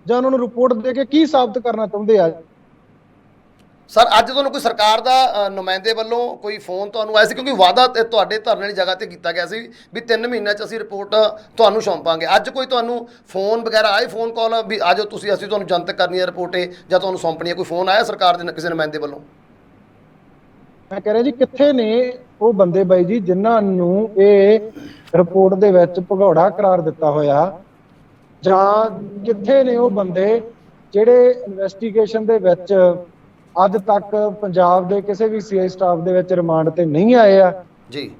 ਜਾਂ ਉਹਨਾਂ ਨੂੰ ਰਿਪੋਰਟ ਦੇ ਕੇ ਕੀ ਸਾਬਤ ਕਰਨਾ ਚਾਹੁੰਦੇ ਆ? ਸਰ, ਅੱਜ ਤੁਹਾਨੂੰ ਕੋਈ ਸਰਕਾਰ ਦਾ ਨੁਮਾਇੰਦੇ ਵੱਲੋਂ ਕੋਈ ਫੋਨ ਤੁਹਾਨੂੰ ਆਇਆ ਸੀ? ਕਿਉਂਕਿ ਵਾਅਦਾ ਤੁਹਾਡੇ ਧਰਨੇ ਵਾਲੀ ਜਗ੍ਹਾ ਤੇ ਕੀਤਾ ਗਿਆ ਸੀ ਵੀ 3 ਮਹੀਨਿਆਂ 'ਚ ਅਸੀਂ ਰਿਪੋਰਟ ਤੁਹਾਨੂੰ ਸੌਂਪਾਂਗੇ। ਅੱਜ ਕੋਈ ਤੁਹਾਨੂੰ ਫੋਨ ਵਗੈਰਾ ਆਏ, ਫੋਨ ਕਾਲ ਵੀ ਆ ਜਾਓ ਤੁਸੀਂ, ਅਸੀਂ ਤੁਹਾਨੂੰ ਜਨਤਕ ਕਰਨੀ ਹੈ ਰਿਪੋਰਟ ਜਾਂ ਤੁਹਾਨੂੰ ਸੌਂਪਣੀ ਹੈ? ਕੋਈ ਫੋਨ ਆਇਆ ਸਰਕਾਰ ਦੇ ਕਿਸੇ ਨੁਮਾਇੰਦੇ ਵੱਲੋਂ? ਮੈਂ ਕਹਿ ਰਿਹਾ ਜੀ, ਕਿੱਥੇ ਨੇ ਉਹ ਬੰਦੇ ਬਾਈ ਜੀ ਜਿਨ੍ਹਾਂ ਨੂੰ ਇਹ ਰਿਪੋਰਟ ਦੇ ਵਿੱਚ ਭਗੌੜਾ ਕਰਾਰ ਦਿੱਤਾ ਹੋਇਆ? ਜਾਂ ਕਿੱਥੇ ਨੇ ਉਹ ਬੰਦੇ ਜਿਹੜੇ ਇਨਵੈਸਟੀਗੇਸ਼ਨ ਦੇ ਵਿੱਚ ਅੱਜ ਤੱਕ ਪੰਜਾਬ ਦੇ ਕਿਸੇ ਵੀ ਸੀਆਈ ਸਟਾਫ ਦੇ ਵਿੱਚ ਰਿਮਾਂਡ ਤੇ ਨਹੀਂ ਆਏ ਆ? ਜੀ,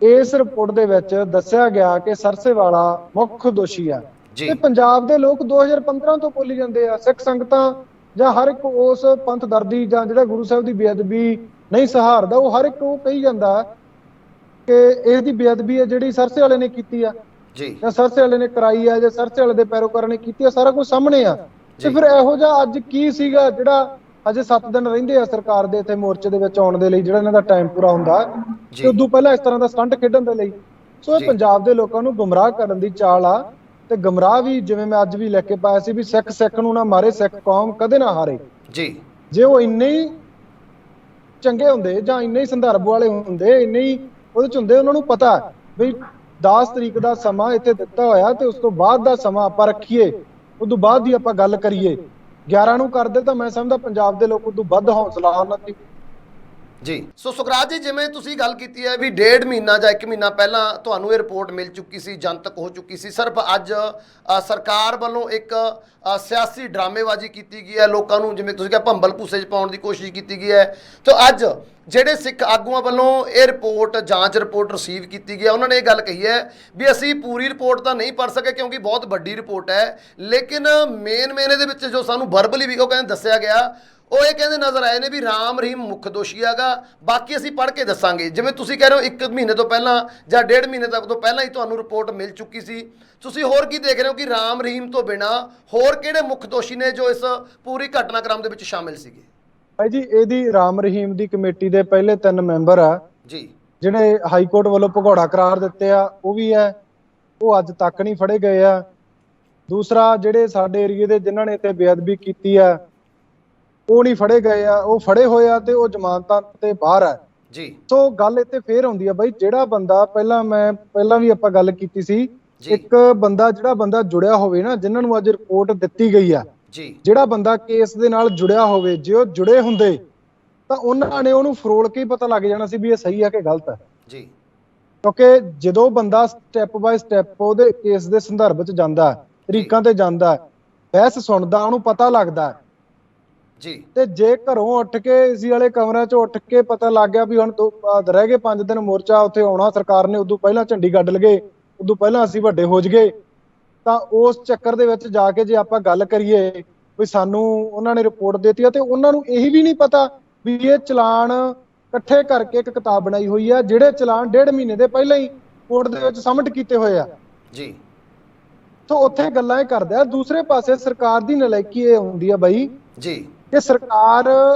ਇਸ ਰਿਪੋਰਟ ਦੇ ਵਿੱਚ ਦੱਸਿਆ ਗਿਆ ਕਿ ਸਰਸੇਵਾਲਾ ਮੁੱਖ ਦੋਸ਼ੀ ਆ। ਤੇ ਪੰਜਾਬ ਦੇ ਲੋਕ 2015 ਤੋਂ ਬੋਲੀ ਜਾਂਦੇ ਆ, ਸਿੱਖ ਸੰਗਤਾਂ ਜਾਂ ਹਰ ਇੱਕ ਉਸ ਪੰਥ ਦਰਦੀ ਜਾਂ ਜਿਹੜਾ ਗੁਰੂ ਸਾਹਿਬ ਦੀ ਬੇਅਦਬੀ ਨਹੀਂ ਸਹਾਰਦਾ, ਉਹ ਹਰ ਇੱਕ ਉਹ ਕਹੀ ਜਾਂਦਾ ਕਿ ਇਸ ਦੀ ਬੇਅਦਬੀ ਹੈ ਜਿਹੜੀ ਸਰਸੇ ਵਾਲੇ ਨੇ ਕੀਤੀ ਆ ਜਾਂ ਸਰਸੇ ਵਾਲੇ ਨੇ ਕਰਾਈ ਆ ਜਾਂ ਸਰਸੇ ਵਾਲੇ ਦੇ ਪੈਰੋਕਾਰਾਂ ਨੇ ਕੀਤੀ ਆ, ਸਾਰਾ ਕੁਝ ਸਾਹਮਣੇ ਆ। ਤੇ ਫਿਰ ਇਹੋ ਜਿਹਾ ਅੱਜ ਕੀ ਸੀਗਾ ਜਿਹੜਾ ਅਜੇ 7 ਦਿਨ ਰਹਿੰਦੇ ਆ ਸਰਕਾਰ ਦੇ ਇੱਥੇ ਮੋਰਚੇ ਦੇ ਵਿੱਚ ਆਉਣ ਦੇ ਲਈ, ਜਿਹੜਾ ਇਹਨਾਂ ਦਾ ਟਾਈਮ ਪੂਰਾ ਹੁੰਦਾ, ਤੇ ਉਦੋਂ ਪਹਿਲਾਂ ਇਸ ਤਰ੍ਹਾਂ ਦਾ ਸਟੰਟ ਖੇਡਣ ਦੇ ਲਈ? ਸੋ ਇਹ ਪੰਜਾਬ ਦੇ ਲੋਕਾਂ ਨੂੰ ਗੁੰਮਰਾਹ ਕਰਨ ਦੀ ਚਾਲ ਆ। ਤੇ ਗੁੰਮਰਾਹ ਵੀ, ਜਿਵੇਂ ਮੈਂ ਅੱਜ ਵੀ ਲਿਖ ਕੇ ਪਾਇਆ ਸੀ ਵੀ ਸਿੱਖ ਨੂੰ ਨਾ ਮਾਰੇ, ਸਿੱਖ ਕੌਮ ਕਦੇ ਨਾ ਹਾਰੇ। ਜੇ ਉਹ ਇੰਨੇ ਹੀ ਚੰਗੇ ਹੁੰਦੇ ਜਾਂ ਇੰਨੇ ਹੀ ਸੰਦਰਭ ਵਾਲੇ ਹੁੰਦੇ, ਇੰਨੇ ਹੀ ਉਹਦੇ ਚ ਹੁੰਦੇ, ਉਹਨਾਂ ਨੂੰ ਪਤਾ ਵੀ 10 ਤਰੀਕ ਦਾ ਸਮਾਂ ਇੱਥੇ ਦਿੱਤਾ ਹੋਇਆ ਤੇ ਉਸ ਤੋਂ ਬਾਅਦ ਦਾ ਸਮਾਂ ਆਪਾਂ ਰੱਖੀਏ, ਉਦੋਂ ਬਾਅਦ ਦੀ ਆਪਾਂ ਗੱਲ ਕਰੀਏ। 11 ਨੂੰ ਕਰਦੇ ਤਾਂ ਮੈਂ ਸਮਝਦਾ ਪੰਜਾਬ ਦੇ ਲੋਕ ਉਦੋਂ ਵੱਧ ਹੌਸਲਾ ਉਹਨਾਂ ਦੀ ਜੀ। ਸੋ ਸੁਖਰਾਜ ਜੀ, ਜਿਵੇਂ ਤੁਸੀਂ ਗੱਲ ਕੀਤੀ ਹੈ ਵੀ 1.5 ਮਹੀਨਾ ਜਾਂ 1 ਮਹੀਨਾ ਪਹਿਲਾਂ ਤੁਹਾਨੂੰ ਇਹ ਰਿਪੋਰਟ ਮਿਲ ਚੁੱਕੀ ਸੀ, ਜਨਤਕ ਹੋ ਚੁੱਕੀ ਸੀ, ਸਿਰਫ ਅੱਜ ਸਰਕਾਰ ਵੱਲੋਂ ਇੱਕ ਸਿਆਸੀ ਡਰਾਮੇਬਾਜ਼ੀ ਕੀਤੀ ਗਈ ਹੈ, ਲੋਕਾਂ ਨੂੰ ਜਿਵੇਂ ਤੁਸੀਂ ਕਿਹਾ ਭੰਬਲ ਭੂਸੇ 'ਚ ਪਾਉਣ ਦੀ ਕੋਸ਼ਿਸ਼ ਕੀਤੀ ਗਈ ਹੈ। ਤਾਂ ਅੱਜ ਜਿਹੜੇ ਸਿੱਖ ਆਗੂਆਂ ਵੱਲੋਂ ਇਹ ਰਿਪੋਰਟ, ਜਾਂਚ ਰਿਪੋਰਟ ਰਿਸੀਵ ਕੀਤੀ ਗਈ ਹੈ, ਉਹਨਾਂ ਨੇ ਇਹ ਗੱਲ ਕਹੀ ਹੈ ਵੀ ਅਸੀਂ ਪੂਰੀ ਰਿਪੋਰਟ ਤਾਂ ਨਹੀਂ ਪੜ੍ਹ ਸਕੇ ਕਿਉਂਕਿ ਬਹੁਤ ਵੱਡੀ ਰਿਪੋਰਟ ਹੈ, ਲੇਕਿਨ ਮੇਨ ਇਹਦੇ ਵਿੱਚ ਜੋ ਸਾਨੂੰ ਵਰਬਲੀ ਵੀ ਉਹ ਕਹਿੰਦੇ ਦੱਸਿਆ ਗਿਆ, ਉਹ ਇਹ ਕਹਿੰਦੇ ਨਜ਼ਰ ਆਏ ਨੇ ਵੀ ਰਾਮ ਰਹੀਮ ਮੁੱਖ ਦੋਸ਼ੀ ਹੈਗਾ, ਬਾਕੀ ਅਸੀਂ ਪੜ੍ਹ ਕੇ ਦੱਸਾਂਗੇ। ਜਿਵੇਂ ਤੁਸੀਂ ਕਹਿ ਰਹੇ ਹੋ 1 ਮਹੀਨੇ ਤੋਂ ਪਹਿਲਾਂ ਜਾਂ 1.5 ਮਹੀਨੇ ਤੱਕ ਤੋਂ ਪਹਿਲਾਂ ਹੀ ਤੁਹਾਨੂੰ ਰਿਪੋਰਟ ਮਿਲ ਚੁੱਕੀ ਸੀ, ਤੁਸੀਂ ਹੋਰ ਕੀ ਦੇਖ ਰਹੇ ਹੋ ਕਿ ਰਾਮ ਰਹੀਮ ਤੋਂ ਬਿਨਾਂ ਹੋਰ ਕਿਹੜੇ ਮੁੱਖ ਦੋਸ਼ੀ ਨੇ ਜੋ ਇਸ ਪੂਰੀ ਘਟਨਾਕ੍ਰਮ ਦੇ ਵਿੱਚ ਸ਼ਾਮਿਲ ਸੀਗੇ? ਭਾਈ ਜੀ, ਇਹਦੀ ਰਾਮ ਰਹੀਮ ਦੀ ਕਮੇਟੀ ਦੇ ਪਹਿਲੇ 3 ਮੈਂਬਰ ਆ ਜੀ, ਜਿਹੜੇ ਹਾਈ ਕੋਰਟ ਵੱਲੋਂ ਭਗੌੜਾ ਕਰਾਰ ਦਿੱਤੇ ਆ, ਉਹ ਵੀ ਹੈ, ਉਹ ਅੱਜ ਤੱਕ ਨਹੀਂ ਫੜੇ ਗਏ ਆ। ਦੂਸਰਾ, ਜਿਹੜੇ ਸਾਡੇ ਏਰੀਏ ਦੇ ਜਿਨ੍ਹਾਂ ਨੇ ਇੱਥੇ ਬੇਅਦਬੀ ਕੀਤੀ ਆ, ਉਹ ਨਹੀਂ ਫੜੇ ਗਏ ਆ, ਉਹ ਫੜੇ ਹੋਏ ਆ ਤੇ ਉਹ ਜ਼ਮਾਨਤਾਂ ਤੇ ਬਾਹਰ ਆ ਜੀ। ਸੋ ਗੱਲ ਇੱਥੇ ਫੇਰ ਆਉਂਦੀ ਆ ਬਾਈ, ਜਿਹੜਾ ਬੰਦਾ ਪਹਿਲਾਂ ਵੀ ਆਪਾਂ ਗੱਲ ਕੀਤੀ ਸੀ, ਇੱਕ ਜਿਹੜਾ ਬੰਦਾ ਜੁੜਿਆ ਹੋਵੇ ਨਾ, ਜਿਨ੍ਹਾਂ ਨੂੰ ਅੱਜ ਰਿਪੋਰਟ ਦਿੱਤੀ ਗਈ ਆ ਜੀ, ਜਿਹੜਾ ਬੰਦਾ ਕੇਸ ਦੇ ਨਾਲ ਜੁੜਿਆ ਹੋਵੇ, ਜੇ ਉਹ ਜੁੜੇ ਹੁੰਦੇ ਤਾਂ ਉਹਨਾਂ ਨੇ ਉਹਨੂੰ ਫਰੋਲ ਕੇ ਹੀ ਪਤਾ ਲੱਗ ਜਾਣਾ ਸੀ ਵੀ ਇਹ ਸਹੀ ਹੈ ਕਿ ਗਲਤ ਹੈ ਜੀ। ਕਿਉਂਕਿ ਜਦੋਂ ਬੰਦਾ ਸਟੈਪ ਬਾਏ ਸਟੈਪ ਉਹਦੇ ਕੇਸ ਦੇ ਸੰਦਰਭ 'ਚ ਜਾਂਦਾ, ਤਰੀਕਾਂ ਤੇ ਜਾਂਦਾ, ਬਹਿਸ ਸੁਣਦਾ, ਉਹਨੂੰ ਪਤਾ ਲੱਗਦਾ ਜੀ। ਤੇ ਜੇ ਘਰੋਂ ਉੱਠ ਕੇ ਏਸੀ ਵਾਲੇ ਕਮਰਿਆਂ 'ਚ ਉੱਠ ਕੇ ਪਤਾ ਲੱਗ ਗਿਆ ਵੀ ਹੁਣ ਰਹਿ ਗਏ 5 ਦਿਨ ਮੋਰਚਾ ਉੱਥੇ ਆਉਣਾ ਸਰਕਾਰ ਨੇ, ਉਦੋਂ ਪਹਿਲਾਂ ਝੰਡੀ ਗੱਡ ਲਗੇ, ਉਦੋਂ ਪਹਿਲਾਂ ਅਸੀਂ ਵੱਡੇ ਹੋ ਜਗੇ, ਤਾਂ ਉਸ ਚੱਕਰ ਦੇ ਵਿੱਚ ਜਾ ਕੇ ਜੇ ਆਪਾਂ ਗੱਲ ਕਰੀਏ ਵੀ ਸਾਨੂੰ ਉਹਨਾਂ ਨੇ ਰਿਪੋਰਟ ਦਿੱਤੀ ਆ, ਤੇ ਉਹਨਾਂ ਨੂੰ ਇਹ ਵੀ ਨਹੀਂ ਪਤਾ ਵੀ ਇਹ ਚਲਾਨ ਇਕੱਠੇ ਕਰਕੇ ਇੱਕ ਕਿਤਾਬ ਬਣਾਈ ਹੋਈ ਆ, ਜਿਹੜੇ ਚਲਾਨ 1.5 ਮਹੀਨੇ ਦੇ ਪਹਿਲਾਂ ਹੀ ਕੋਰਟ ਦੇ ਵਿੱਚ ਸਬਮਿਟ ਕੀਤੇ ਹੋਏ ਆ ਜੀ। ਤਾਂ ਉੱਥੇ ਗੱਲਾਂ ਇਹ ਕਰਦੇ ਆ। ਦੂਸਰੇ ਪਾਸੇ ਸਰਕਾਰ ਦੀ ਨਲਾਇਕੀ ਇਹ ਹੁੰਦੀ ਆ ਬਾਈ ਜੀ ਕਿ ਸਰਕਾਰ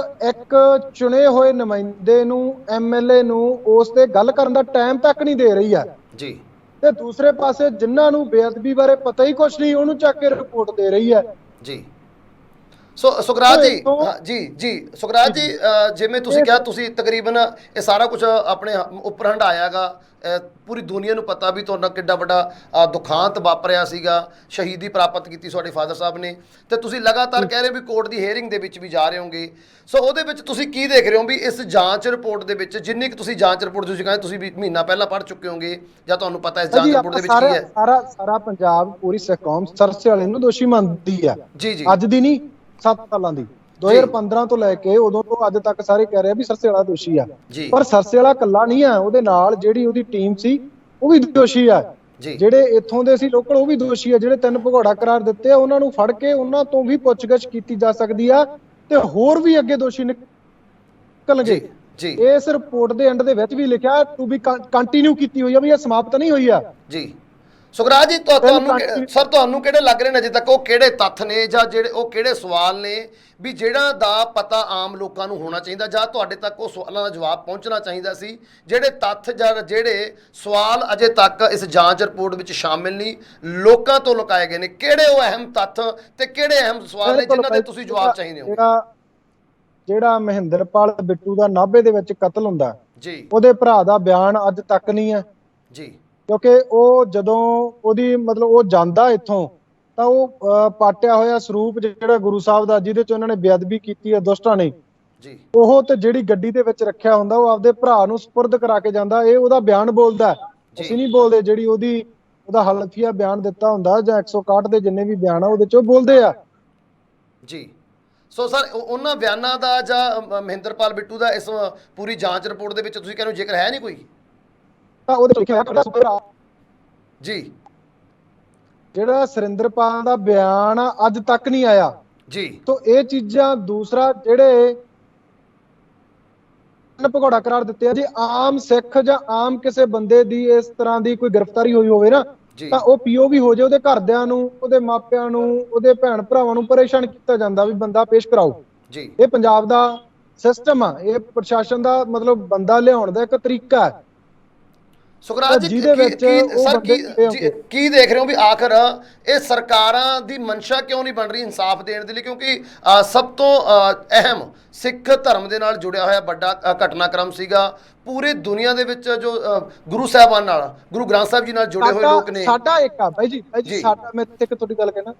ਇੱਕ ਚੁਣੇ ਹੋਏ ਨੁਮਾਇੰਦੇ ਨੂੰ, MLA ਨੂੰ ਉਸ ਤੇ ਗੱਲ ਕਰਨ ਦਾ ਟਾਈਮ ਤੱਕ ਨਹੀਂ ਦੇ ਰਹੀ ਆ ਜੀ। ਤੇ ਦੂਸਰੇ ਪਾਸੇ ਜਿਨ੍ਹਾਂ ਨੂੰ ਬੇਅਦਬੀ ਬਾਰੇ ਪਤਾ ਹੀ ਕੁਛ ਨਹੀਂ, ਉਹਨੂੰ ਚੱਕ ਕੇ ਰਿਪੋਰਟ ਦੇ ਰਹੀ ਹੈ ਜੀ। ਸੋ ਸੁਖਰਾਜ ਜੀ, ਜੀ ਜੀ ਸੁਖਰਾਜ ਜੀ, ਜਿਵੇਂ ਤੁਸੀਂ ਕਿਹਾ, ਤੁਸੀਂ ਤਕਰੀਬਨ ਇਹ ਸਾਰਾ ਕੁਝ ਆਪਣੇ ਉੱਪਰ ਹੰਡਾਇਆਗਾ, ਪੂਰੀ ਦੁਨੀਆ ਨੂੰ ਪਤਾ ਵੀ ਤੁਹਾਡਾ ਕਿੱਡਾ ਵੱਡਾ ਦੁਖਾਂਤ ਵਾਪਰਿਆ ਸੀਗਾ, ਸ਼ਹੀਦੀ ਪ੍ਰਾਪਤ ਕੀਤੀ ਤੁਹਾਡੇ ਫਾਦਰ ਸਾਹਿਬ ਨੇ, ਤੇ ਤੁਸੀਂ ਲਗਾਤਾਰ ਕਹਿ ਰਹੇ ਵੀ ਕੋਰਟ ਦੀ ਹੀਅਰਿੰਗ ਦੇ ਵਿੱਚ ਵੀ ਜਾ ਰਹੇ ਹੋਗੇ। ਸੋ ਉਹਦੇ ਵਿੱਚ ਤੁਸੀਂ ਕੀ ਦੇਖ ਰਹੇ ਹੋ ਵੀ ਇਸ ਜਾਂਚ ਰਿਪੋਰਟ ਦੇ ਵਿੱਚ, ਜਿੰਨੀ ਕਿ ਤੁਸੀਂ ਜਾਂਚ ਰਿਪੋਰਟ ਤੁਸੀਂ ਕਹਿੰਦੇ ਤੁਸੀਂ ਵੀ ਮਹੀਨਾ ਪਹਿਲਾਂ ਪੜ੍ਹ ਚੁੱਕੇ ਹੋਗੇ ਜਾਂ ਤੁਹਾਨੂੰ ਪਤਾ ਇਸ ਜਾਂਚ ਰਿਪੋਰਟ ਦੇ ਵਿੱਚ ਕੀ ਹੈ? ਸਾਰਾ ਪੰਜਾਬ, ਪੂਰੀ ਸਿੱਖ ਕੌਮ ਸਰਸੇ ਵਾਲੇ ਨੂੰ ਦੋਸ਼ੀ ਮੰਨਦੀ ਆ। ਜੀ ਜੀ। ਅੱਜ ਦੀ ਨਹੀਂ, 7 ਸਾਲਾਂ ਦੀ, 2015 ਤੋਂ ਲੈ ਕੇ ਉਦੋਂ ਤੋਂ ਅੱਜ ਤੱਕ ਸਾਰੇ ਕਹਿ ਰਹੇ ਆ ਵੀ ਸਰਸੇ ਵਾਲਾ ਦੋਸ਼ੀ ਆ, ਪਰ ਸਰਸੇ ਵਾਲਾ ਇਕੱਲਾ ਨਹੀਂ ਆ, ਉਹਦੇ ਨਾਲ ਜਿਹੜੀ ਉਹਦੀ ਟੀਮ ਸੀ ਉਹ ਵੀ ਦੋਸ਼ੀ ਆ, ਜਿਹੜੇ ਇੱਥੋਂ ਦੇ ਸੀ ਲੋਕਲ ਉਹ ਵੀ ਦੋਸ਼ੀ ਆ। ਜਿਹੜੇ 3 ਭਗੌੜਾ ਕਰਾਰ ਦਿੱਤੇ ਆ, ਉਹਨਾਂ ਨੂੰ ਫੜ ਕੇ ਉਹਨਾਂ ਤੋਂ ਵੀ ਪੁੱਛਗਿੱਛ ਕੀਤੀ ਜਾ ਸਕਦੀ ਆ, ਤੇ ਹੋਰ ਵੀ ਅੱਗੇ ਦੋਸ਼ੀ ਨਿਕਲਣਗੇ। ਇਸ ਰਿਪੋਰਟ ਦੇ ਐਂਡ ਦੇ ਵਿੱਚ ਵੀ ਲਿਖਿਆ ਟੂ ਬੀ ਕੰਟੀਨਿਊ ਕੀਤੀ ਹੋਈ ਆ, ਵੀ ਇਹ ਸਮਾਪਤ ਨਹੀਂ ਹੋਈ ਆ ਜੀ। ਸੁਖਰਾਜ ਜੀ, ਤੁਹਾਨੂੰ ਕਿਹੜੇ ਲੱਗ ਰਹੇ ਨੇ ਅਜੇ ਤੱਕ, ਉਹ ਕਿਹੜੇ ਤੱਥ ਨੇ ਜਾਂ ਜਿਹੜੇ ਉਹ ਕਿਹੜੇ ਸਵਾਲ ਨੇ ਵੀ ਜਿਹੜਾ ਦਾ ਪਤਾ ਆਮ ਲੋਕਾਂ ਨੂੰ ਹੋਣਾ ਚਾਹੀਦਾ, ਜਾਂ ਤੁਹਾਡੇ ਤੱਕ ਉਹ ਸਵਾਲਾਂ ਦਾ ਜਵਾਬ ਪਹੁੰਚਣਾ ਚਾਹੀਦਾ ਸੀ? ਜਿਹੜੇ ਤੱਥ ਜਾਂ ਜਿਹੜੇ ਸਵਾਲ ਅਜੇ ਤੱਕ ਇਸ ਜਾਂਚ ਰਿਪੋਰਟ ਵਿੱਚ ਸ਼ਾਮਿਲ ਨਹੀਂ, ਲੋਕਾਂ ਤੋਂ ਲੁਕਾਏ ਗਏ ਨੇ, ਕਿਹੜੇ ਉਹ ਅਹਿਮ ਤੱਥ ਤੇ ਕਿਹੜੇ ਅਹਿਮ ਸਵਾਲ ਨੇ ਜਿਨ੍ਹਾਂ ਦੇ ਤੁਸੀਂ ਜਵਾਬ ਚਾਹੀਦੇ ਹੋ? ਜਿਹੜਾ ਮਹਿੰਦਰਪਾਲ ਬਿੱਟੂ ਦਾ ਨਾਭੇ ਦੇ ਵਿੱਚ ਕਤਲ ਹੁੰਦਾ ਜੀ, ਉਹਦੇ ਭਰਾ ਦਾ ਬਿਆਨ ਅੱਜ ਤੱਕ ਨਹੀਂ ਹੈ ਜੀ, ਕਿਉਂਕਿ ਉਹ ਜਦੋਂ ਉਹਦੀ ਮਤਲਬ ਉਹ ਜਾਂਦਾ ਇੱਥੋਂ, ਤਾਂ ਉਹ ਪਾਟਿਆ ਹੋਇਆ ਸਰੂਪ ਜਿਹੜਾ ਗੁਰੂ ਸਾਹਿਬ ਦਾ, ਜਿਹਦੇ ਚ ਉਹਨਾਂ ਨੇ ਬੇਅਦਬੀ ਕੀਤੀ ਹੈ ਦੁਸ਼ਟਾਂ ਨੇ ਜੀ, ਉਹ ਤੇ ਜਿਹੜੀ ਗੱਡੀ ਦੇ ਵਿੱਚ ਰੱਖਿਆ ਹੁੰਦਾ, ਉਹ ਆਪਦੇ ਭਰਾ ਨੂੰ ਸਪੁਰਦ ਕਰਾ ਕੇ ਜਾਂਦਾ। ਇਹ ਉਹਦਾ ਬਿਆਨ ਬੋਲਦਾ, ਅਸੀਂ ਨਹੀਂ ਬੋਲਦੇ। ਜਿਹੜੀ ਉਹਦਾ ਹਲਫੀਆ ਬਿਆਨ ਦਿੱਤਾ ਹੁੰਦਾ ਜਾਂ 161 ਦੇ ਜਿੰਨੇ ਵੀ ਬਿਆਨ ਆ ਉਹਦੇ ਚ ਉਹ ਬੋਲਦੇ ਆ ਜੀ। ਸੋ ਸਰ, ਉਹਨਾਂ ਬਿਆਨਾਂ ਦਾ ਜਾਂ ਮਹਿੰਦਰਪਾਲ ਬਿੱਟੂ ਦਾ ਇਸ ਪੂਰੀ ਜਾਂਚ ਰਿਪੋਰਟ ਦੇ ਵਿੱਚ ਤੁਸੀਂ ਕਹਿੰਦੇ ਜ਼ਿਕਰ ਹੈ ਨਹੀਂ ਕੋਈ? ਤਾਂ ਉਹਦੇ ਲਿਖਿਆ ਹੋਇਆ ਜੀ, ਜਿਹੜਾ ਸੁਰਿੰਦਰਪਾਲ ਦਾ ਬਿਆਨ ਅੱਜ ਤੱਕ ਨਹੀਂ ਆਇਆ ਜੀ। ਤਾਂ ਇਹ ਚੀਜ਼ਾਂ, ਦੂਸਰਾ ਜਿਹੜੇ ਭਗੌੜਾ ਕਰਾਰ ਦਿੱਤੇ ਆ, ਜੇ ਆਮ ਸਿੱਖ ਜਾਂ ਆਮ ਕਿਸੇ ਬੰਦੇ ਦੀ ਇਸ ਤਰ੍ਹਾਂ ਦੀ ਕੋਈ ਗ੍ਰਿਫਤਾਰੀ ਹੋਈ ਹੋਵੇ ਨਾ, ਤਾਂ ਉਹ POV ਹੋ ਜਾਏ, ਉਹਦੇ ਘਰਦਿਆਂ ਨੂੰ, ਉਹਦੇ ਮਾਪਿਆਂ ਨੂੰ, ਉਹਦੇ ਭੈਣ ਭਰਾਵਾਂ ਨੂੰ ਪਰੇਸ਼ਾਨ ਕੀਤਾ ਜਾਂਦਾ ਵੀ ਬੰਦਾ ਪੇਸ਼ ਕਰਾਓ ਜੀ। ਇਹ ਪੰਜਾਬ ਦਾ ਸਿਸਟਮ ਆ, ਇਹ ਪ੍ਰਸ਼ਾਸਨ ਦਾ ਮਤਲਬ ਬੰਦਾ ਲਿਆਉਣ ਦਾ ਇੱਕ ਤਰੀਕਾ ਹੈ। ਸੁਖਰਾਜ ਜੀ, ਕੀ ਦੇਖ ਰਹੇ ਹੋ ਵੀ ਆਖਰ ਇਹ ਸਰਕਾਰਾਂ ਦੀ ਮਨਸ਼ਾ ਕਿਉਂ ਨਹੀਂ ਬਣ ਰਹੀ ਇਨਸਾਫ ਦੇਣ ਦੇ ਲਈ? ਕਿਉਂਕਿ ਸਭ ਤੋਂ ਅਹਿਮ ਸਿੱਖ ਧਰਮ ਦੇ ਨਾਲ ਜੁੜਿਆ ਹੋਇਆ ਵੱਡਾ ਘਟਨਾਕ੍ਰਮ ਸੀਗਾ, ਪੂਰੇ ਦੁਨੀਆ ਦੇ ਵਿੱਚ ਜੋ ਗੁਰੂ ਸਾਹਿਬਾਨ ਨਾਲ, ਗੁਰੂ ਗ੍ਰੰਥ ਸਾਹਿਬ ਜੀ ਨਾਲ ਜੁੜੇ ਹੋਏ ਲੋਕ ਨੇ। ਸਾਡਾ ਇੱਕ ਆ ਬਾਈ ਜੀ, ਸਾਡਾ, ਮੈਂ ਇੱਕ ਤੁਹਾਡੀ ਗੱਲ ਕਹਿਣਾ,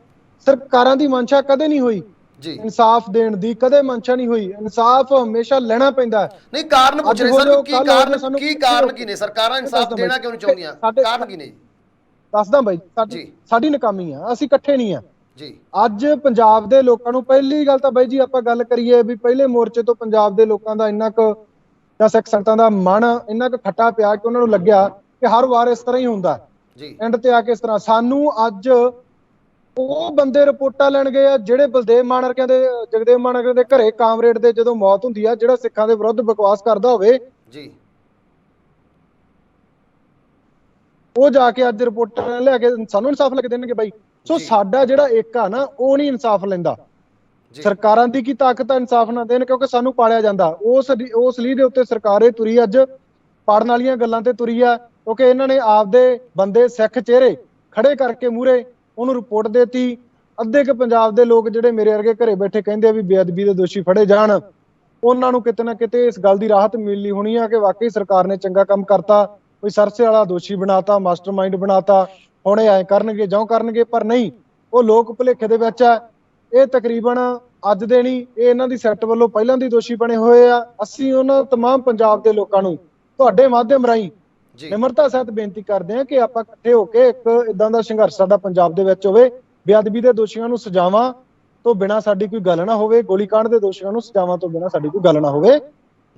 ਸਰਕਾਰਾਂ ਦੀ ਮਨਸ਼ਾ ਕਦੇ ਨਹੀਂ ਹੋਈ ਜੀ ਇਨਸਾਫ ਦੇਣ ਦੀ ਕਦੇ ਮਨਸ਼ਾ ਨਹੀਂ ਹੋਈ। ਇਨਸਾਫ ਹਮੇਸ਼ਾ ਲੈਣਾ ਪੈਂਦਾ ਹੈ। ਨਹੀਂ, ਕਾਰਨ ਪੁੱਛ ਰਹੇ ਸਰ, ਕੀ ਕਾਰਨ ਕੀ ਨੇ? ਸਰਕਾਰਾਂ ਇਨਸਾਫ ਦੱਸਦਾ ਦੇਣਾ ਬਾਈ, ਕਿਉਂ ਨਹੀਂ ਚਾਹੁੰਦੀਆਂ? ਕਾਰਨ ਕੀ ਨੇ? ਦੱਸਦਾ ਬਾਈ, ਜੀ ਸਾਡੀ ਨਾਕਾਮੀ ਆ, ਅਸੀਂ ਇਕੱਠੇ ਨਹੀਂ ਆ। ਜੀ ਅੱਜ ਪੰਜਾਬ ਦੇ ਲੋਕਾਂ ਨੂੰ, ਪਹਿਲੀ ਗੱਲ ਤਾਂ ਬਾਈ ਜੀ ਆਪਾਂ ਗੱਲ ਕਰੀਏ ਵੀ ਪਹਿਲੇ ਮੋਰਚੇ ਤੋਂ ਪੰਜਾਬ ਦੇ ਲੋਕਾਂ ਦਾ ਇੰਨਾ ਕੁ, ਜਾਂ ਸਿੱਖ ਸੰਗਤਾਂ ਦਾ ਮਨ ਇੰਨਾ ਕੁ ਖੱਟਾ ਪਿਆ ਕਿ ਉਹਨਾਂ ਨੂੰ ਲੱਗਿਆ ਕਿ ਹਰ ਵਾਰ ਇਸ ਤਰ੍ਹਾਂ ਹੀ ਹੁੰਦਾ, ਜੀ ਐਂਡ ਤੇ ਆ ਕੇ ਇਸ ਤਰ੍ਹਾਂ। ਸਾਨੂੰ ਅੱਜ ਉਹ ਬੰਦੇ ਰਿਪੋਰਟਾਂ ਲੈਣ ਗਏ ਆ ਜਿਹੜੇ ਬਲਦੇਵ ਮਾਨ ਵਰਗਿਆਂ ਦੇ, ਜਗਦੇਵ ਮਾਨ ਵਰਗਿਆਂ ਦੇ ਘਰੇ ਕਾਮਰੇਡ ਦੇ ਜਦੋਂ ਮੌਤ ਹੁੰਦੀ ਆ, ਜਿਹੜਾ ਸਿੱਖਾਂ ਦੇ ਵਿਰੁੱਧ ਬਕਵਾਸ ਕਰਦਾ ਹੋਵੇ, ਜੀ ਉਹ ਜਾ ਕੇ ਅੱਜ ਰਿਪੋਰਟਾਂ ਲੈ ਕੇ ਸਾਨੂੰ ਇਨਸਾਫ ਲੈ ਕੇ ਦੇਣਗੇ ਬਾਈ। ਸੋ ਸਾਡਾ ਜਿਹੜਾ ਇੱਕ ਆ ਨਾ, ਉਹ ਨਹੀਂ ਇਨਸਾਫ ਲੈਂਦਾ। ਸਰਕਾਰਾਂ ਦੀ ਕੀ ਤਾਕਤ ਆ ਇਨਸਾਫ ਨਾ ਦੇਣ, ਕਿਉਂਕਿ ਸਾਨੂੰ ਪਾਲਿਆ ਜਾਂਦਾ। ਉਸ ਲੀਹ ਦੇ ਉੱਤੇ ਸਰਕਾਰ ਇਹ ਤੁਰੀ, ਅੱਜ ਪੜਨ ਵਾਲੀਆਂ ਗੱਲਾਂ ਤੇ ਤੁਰੀ ਆ, ਕਿਉਂਕਿ ਇਹਨਾਂ ਨੇ ਆਪਦੇ ਬੰਦੇ ਸਿੱਖ ਚਿਹਰੇ ਖੜੇ ਕਰਕੇ ਮੂਹਰੇ ਉਹਨੂੰ ਰਿਪੋਰਟ ਦੇਤੀ। ਅੱਧੇ ਕੁ ਪੰਜਾਬ ਦੇ ਲੋਕ ਜਿਹੜੇ ਮੇਰੇ ਵਰਗੇ ਘਰੇ ਬੈਠੇ ਕਹਿੰਦੇ ਆ ਵੀ ਬੇਅਦਬੀ ਦੇ ਦੋਸ਼ੀ ਫੜੇ ਜਾਣ, ਉਹਨਾਂ ਨੂੰ ਕਿਤੇ ਨਾ ਕਿਤੇ ਇਸ ਗੱਲ ਦੀ ਰਾਹਤ ਮਿਲਣੀ ਹੋਣੀ ਆ ਕਿ ਵਾਕਈ ਸਰਕਾਰ ਨੇ ਚੰਗਾ ਕੰਮ ਕਰਤਾ, ਕੋਈ ਸਰਸੇ ਵਾਲਾ ਦੋਸ਼ੀ ਬਣਾਤਾ, ਮਾਸਟਰਮਾਈਂਡ ਬਣਾਤਾ, ਹੁਣ ਇਹ ਐ ਕਰਨਗੇ ਜਿਉਂ ਕਰਨਗੇ। ਪਰ ਨਹੀਂ, ਉਹ ਲੋਕ ਭੁਲੇਖੇ ਦੇ ਵਿੱਚ ਆ। ਇਹ ਤਕਰੀਬਨ ਅੱਜ ਦੇ ਨਹੀਂ, ਇਹ ਇਹਨਾਂ ਦੀ ਸੈੱਟ ਵੱਲੋਂ ਪਹਿਲਾਂ ਦੀ ਦੋਸ਼ੀ ਬਣੇ ਹੋਏ ਆ। ਅਸੀਂ ਉਹਨਾਂ ਤਮਾਮ ਪੰਜਾਬ ਦੇ ਲੋਕਾਂ ਨੂੰ ਤੁਹਾਡੇ ਮਾਧਿਅਮ ਰਾਹੀਂ ਨਿਮਰਤਾ ਸਹਿਤ ਬੇਨਤੀ ਕਰਦੇ ਹਾਂ ਕਿ ਆਪਾਂ ਇਕੱਠੇ ਹੋ ਕੇ ਇੱਕ ਇਦਾਂ ਦਾ ਸੰਘਰਸ਼ ਸਾਡਾ ਪੰਜਾਬ ਦੇ ਵਿੱਚ ਹੋਵੇ। ਬੇਅਦਬੀ ਦੇ ਦੋਸ਼ੀਆਂ ਨੂੰ ਸਜ਼ਾਵਾਂ ਤੋਂ ਬਿਨਾਂ ਸਾਡੀ ਕੋਈ ਗੱਲ ਨਾ ਹੋਵੇ, ਗੋਲੀकांड ਦੇ ਦੋਸ਼ੀਆਂ ਨੂੰ ਸਜ਼ਾਵਾਂ ਤੋਂ ਬਿਨਾਂ ਸਾਡੀ ਕੋਈ ਗੱਲ ਨਾ ਹੋਵੇ।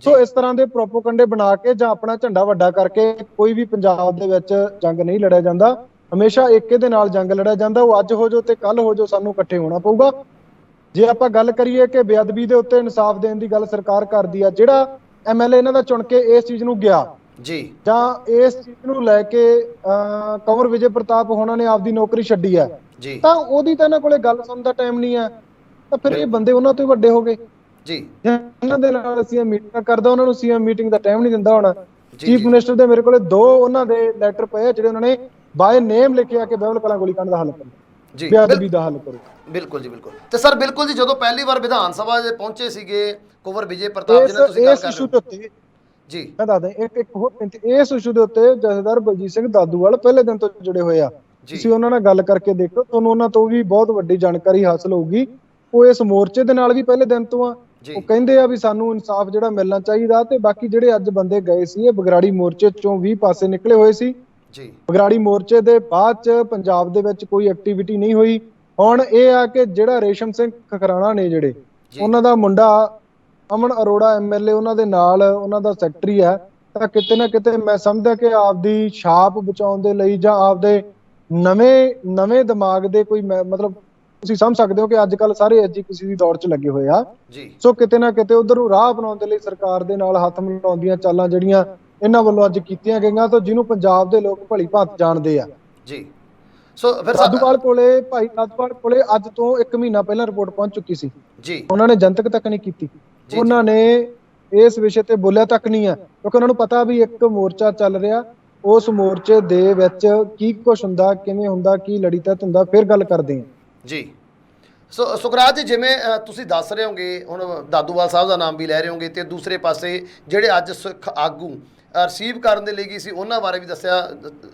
ਸੋ ਇਸ ਤਰ੍ਹਾਂ ਦੇ ਪ੍ਰੋਪੋਗੰਡੇ ਬਣਾ ਕੇ ਜਾਂ ਆਪਣਾ ਝੰਡਾ ਵੱਡਾ ਕਰਕੇ ਕੋਈ ਵੀ ਪੰਜਾਬ ਦੇ ਵਿੱਚ ਜੰਗ ਨਹੀਂ ਲੜਿਆ ਜਾਂਦਾ। ਹਮੇਸ਼ਾ ਏਕੇ ਦੇ ਨਾਲ ਜੰਗ ਲੜਿਆ ਜਾਂਦਾ। ਉਹ ਅੱਜ ਹੋ ਜਾਓ ਤੇ ਕੱਲ ਹੋ ਜਾਓ, ਸਾਨੂੰ ਇਕੱਠੇ ਹੋਣਾ ਪਊਗਾ। ਜੇ ਆਪਾਂ ਗੱਲ ਕਰੀਏ ਕਿ ਬੇਅਦਬੀ ਦੇ ਉੱਤੇ ਇਨਸਾਫ ਦੇਣ ਦੀ ਗੱਲ ਸਰਕਾਰ ਕਰਦੀ ਆ, ਜਿਹੜਾ ਐਮਐਲਏ ਇਹਨਾਂ ਦਾ ਚੁਣ ਕੇ ਇਸ ਚੀਜ਼ ਨੂੰ ਗਿਆ ਜੀ, ਜਾਂ ਇਸ ਚੀਜ਼ ਨੂੰ ਲੈ ਕੇ ਕੰਵਰ ਵਿਜੇ ਪ੍ਰਤਾਪ ਹੋਣਾ ਨੇ ਆਪਦੀ ਨੌਕਰੀ ਛੱਡੀ ਹੈ, ਤਾਂ ਉਹਦੀ ਤਾਂ ਇਹਨਾਂ ਕੋਲੇ ਗੱਲ ਸੁਣਨ ਦਾ ਟਾਈਮ ਨਹੀਂ ਹੈ। ਤਾਂ ਫਿਰ ਇਹ ਬੰਦੇ ਉਹਨਾਂ ਤੋਂ ਹੀ ਵੱਡੇ ਹੋ ਗਏ ਜੀ। ਇਹਨਾਂ ਦੇ ਨਾਲ ਅਸੀਂ ਮੀਟਿੰਗ ਕਰਦਾ, ਉਹਨਾਂ ਨੂੰ ਸੀਐਮ ਮੀਟਿੰਗ ਦਾ ਟਾਈਮ ਨਹੀਂ ਦਿੰਦਾ ਹੋਣਾ। ਚੀਫ ਮਿਨਿਸਟਰ ਦੇ ਮੇਰੇ ਕੋਲੇ 2 ਉਹਨਾਂ ਦੇ ਲੈਟਰ ਪਏ ਜਿਹੜੇ ਉਹਨਾਂ ਨੇ ਬਾਏ ਨੇਮ ਲਿਖਿਆ ਕਿ ਬਹਿਬਲ ਕਲਾਂ ਗੋਲੀकांड ਦਾ ਹੱਲ ਕਰੋ, ਬੇਅਦਬੀ ਦਾ ਹੱਲ ਕਰੋ। ਬਿਲਕੁਲ ਜੀ, ਬਿਲਕੁਲ। ਤੇ ਸਰ ਬਿਲਕੁਲ ਜੀ, ਜਦੋਂ ਪਹਿਲੀ ਵਾਰ ਵਿਧਾਨ ਸਭਾ ਦੇ ਪਹੁੰਚੇ ਸੀਗੇ ਕੁੰਵਰ ਵਿਜੇ ਪ੍ਰਤਾਪ ਜੀ ਨਾਲ, ਤੁਸੀਂ ਗੱਲ ਕਰ ਰਹੇ ਹੋ ਜੀ, ਮੈਂ ਦੱਸਦਾ ਇੱਕ ਹੋਰ ਬੇਨਤੀ। ਇਸ ਇਸ਼ੂ ਦੇ ਉੱਤੇ ਜਥੇਦਾਰ ਬਲਜੀਤ ਸਿੰਘ ਦਾਦੂਵਾਲ ਪਹਿਲੇ ਦਿਨ ਤੋਂ ਜੁੜੇ ਹੋਏ ਆ। ਤੁਸੀਂ ਉਹਨਾਂ ਨਾਲ ਗੱਲ ਕਰਕੇ ਦੇਖੋ, ਤੁਹਾਨੂੰ ਉਹਨਾਂ ਤੋਂ ਵੀ ਬਹੁਤ ਵੱਡੀ ਜਾਣਕਾਰੀ ਹਾਸਲ ਹੋਊਗੀ। ਉਹ ਇਸ ਮੋਰਚੇ ਦੇ ਨਾਲ ਵੀ ਪਹਿਲੇ ਦਿਨ ਤੋਂ ਆ। ਉਹ ਕਹਿੰਦੇ ਆ ਵੀ ਸਾਨੂੰ ਇਨਸਾਫ ਜਿਹੜਾ ਮਿਲਣਾ ਚਾਹੀਦਾ। ਤੇ ਬਾਕੀ ਜਿਹੜੇ ਅੱਜ ਬੰਦੇ ਗਏ ਸੀ, ਇਹ ਬਗਰਾੜੀ ਮੋਰਚੇ ਚੋਂ ਵੀ ਪਾਸੇ ਨਿਕਲੇ ਹੋਏ ਸੀ। ਬਗਰਾੜੀ ਮੋਰਚੇ ਦੇ ਬਾਅਦ ਚ ਪੰਜਾਬ ਦੇ ਵਿੱਚ ਕੋਈ ਐਕਟੀਵਿਟੀ ਨਹੀਂ ਹੋਈ। ਹੁਣ ਇਹ ਆ ਕਿ ਜਿਹੜਾ ਰੇਸ਼ਮ ਸਿੰਘ ਖਖਰਾਣਾ ਨੇ, ਜਿਹੜੇ ਉਹਨਾਂ ਦਾ ਮੁੰਡਾ ਅਮਨ ਅਰੋੜਾ ਐਮਐਲਏ ਉਹਨਾਂ ਦੇ ਨਾਲ, ਉਹਨਾਂ ਦਾ ਸੈਕਟਰੀ ਹੈ, ਤਾਂ ਕਿਤੇ ਨਾ ਕਿਤੇ ਮੈਂ ਸਮਝਦਾ ਕਿ ਆਪਦੀ ਛਾਪ ਬਚਾਉਣ ਦੇ ਲਈ ਜਾਂ ਆਪਦੇ ਨਵੇਂ ਦਿਮਾਗ ਦੇ ਕੋਈ ਮਤਲਬ, ਤੁਸੀਂ ਸਮਝ ਸਕਦੇ ਹੋ ਕਿ ਅੱਜ ਕੱਲ ਸਾਰੇ ਐਜੂਕੇਸ਼ਨ ਦੀ ਦੌੜ 'ਚ ਲੱਗੇ ਹੋਏ ਆ। ਸੋ ਕਿਤੇ ਨਾ ਕਿਤੇ ਉਧਰ ਨੂੰ ਰਾਹ ਬਣਾਉਣ ਦੇ ਲਈ ਸਰਕਾਰ ਦੇ ਨਾਲ ਹੱਥ ਮਿਲਾਉਣ ਦੀਆਂ ਚਾਲਾਂ ਜਿਹੜੀਆਂ ਇਹਨਾਂ ਵੱਲੋਂ ਅੱਜ ਕੀਤੀਆਂ ਗਈਆਂ, ਤਾਂ ਜਿਹਨੂੰ ਪੰਜਾਬ ਦੇ ਲੋਕ ਭਲੀ ਭਾਂਤ ਜਾਣਦੇ ਆ ਜੀ। ਸੋ ਫਿਰ ਦਾਦੂਵਾਲ ਕੋਲੇ, ਭਾਈ ਦਾਦੂਵਾਲ ਕੋਲੇ ਅੱਜ ਤੋਂ 1 ਮਹੀਨਾ ਪਹਿਲਾਂ ਰਿਪੋਰਟ ਪਹੁੰਚ ਚੁੱਕੀ ਸੀ ਜੀ। ਉਹਨਾਂ ਨੇ ਜਨਤਕ ਤੱਕ ਨਹੀਂ ਕੀਤੀ, ਉਹਨਾਂ ਨੇ ਇਸ ਵਿਸ਼ੇ ਤੇ ਬੋਲਿਆ ਤੱਕ ਨਹੀਂ ਆ, ਕਿਉਂਕਿ ਉਹਨਾਂ ਨੂੰ ਪਤਾ ਵੀ ਇੱਕ ਮੋਰਚਾ ਚੱਲ ਰਿਹਾ, ਉਸ ਮੋਰਚੇ ਦੇ ਵਿੱਚ ਕੀ ਕੁਛ ਹੁੰਦਾ, ਕਿਵੇਂ ਹੁੰਦਾ, ਕੀ ਲੜੀ ਤੱਤ ਹੁੰਦਾ, ਫਿਰ ਗੱਲ ਕਰਦੇ ਆ ਜੀ। ਸੋ ਸੁਖਰਾਜ ਜੀ, ਜਿਵੇਂ ਤੁਸੀਂ ਦੱਸ ਰਹੇ ਹੋਗੇ, ਹੁਣ ਦਾਦੂਵਾਲ ਸਾਹਿਬ ਦਾ ਨਾਮ ਵੀ ਲੈ ਰਹੇ ਹੋਗੇ, ਤੇ ਦੂਸਰੇ ਪਾਸੇ ਜਿਹੜੇ ਅੱਜ ਸਿੱਖ ਆਗੂ ਰਿਸੀਵ ਕਰਨ ਦੇ ਲਈ ਗਈ ਸੀ, ਉਹਨਾਂ ਬਾਰੇ ਵੀ ਦੱਸਿਆ,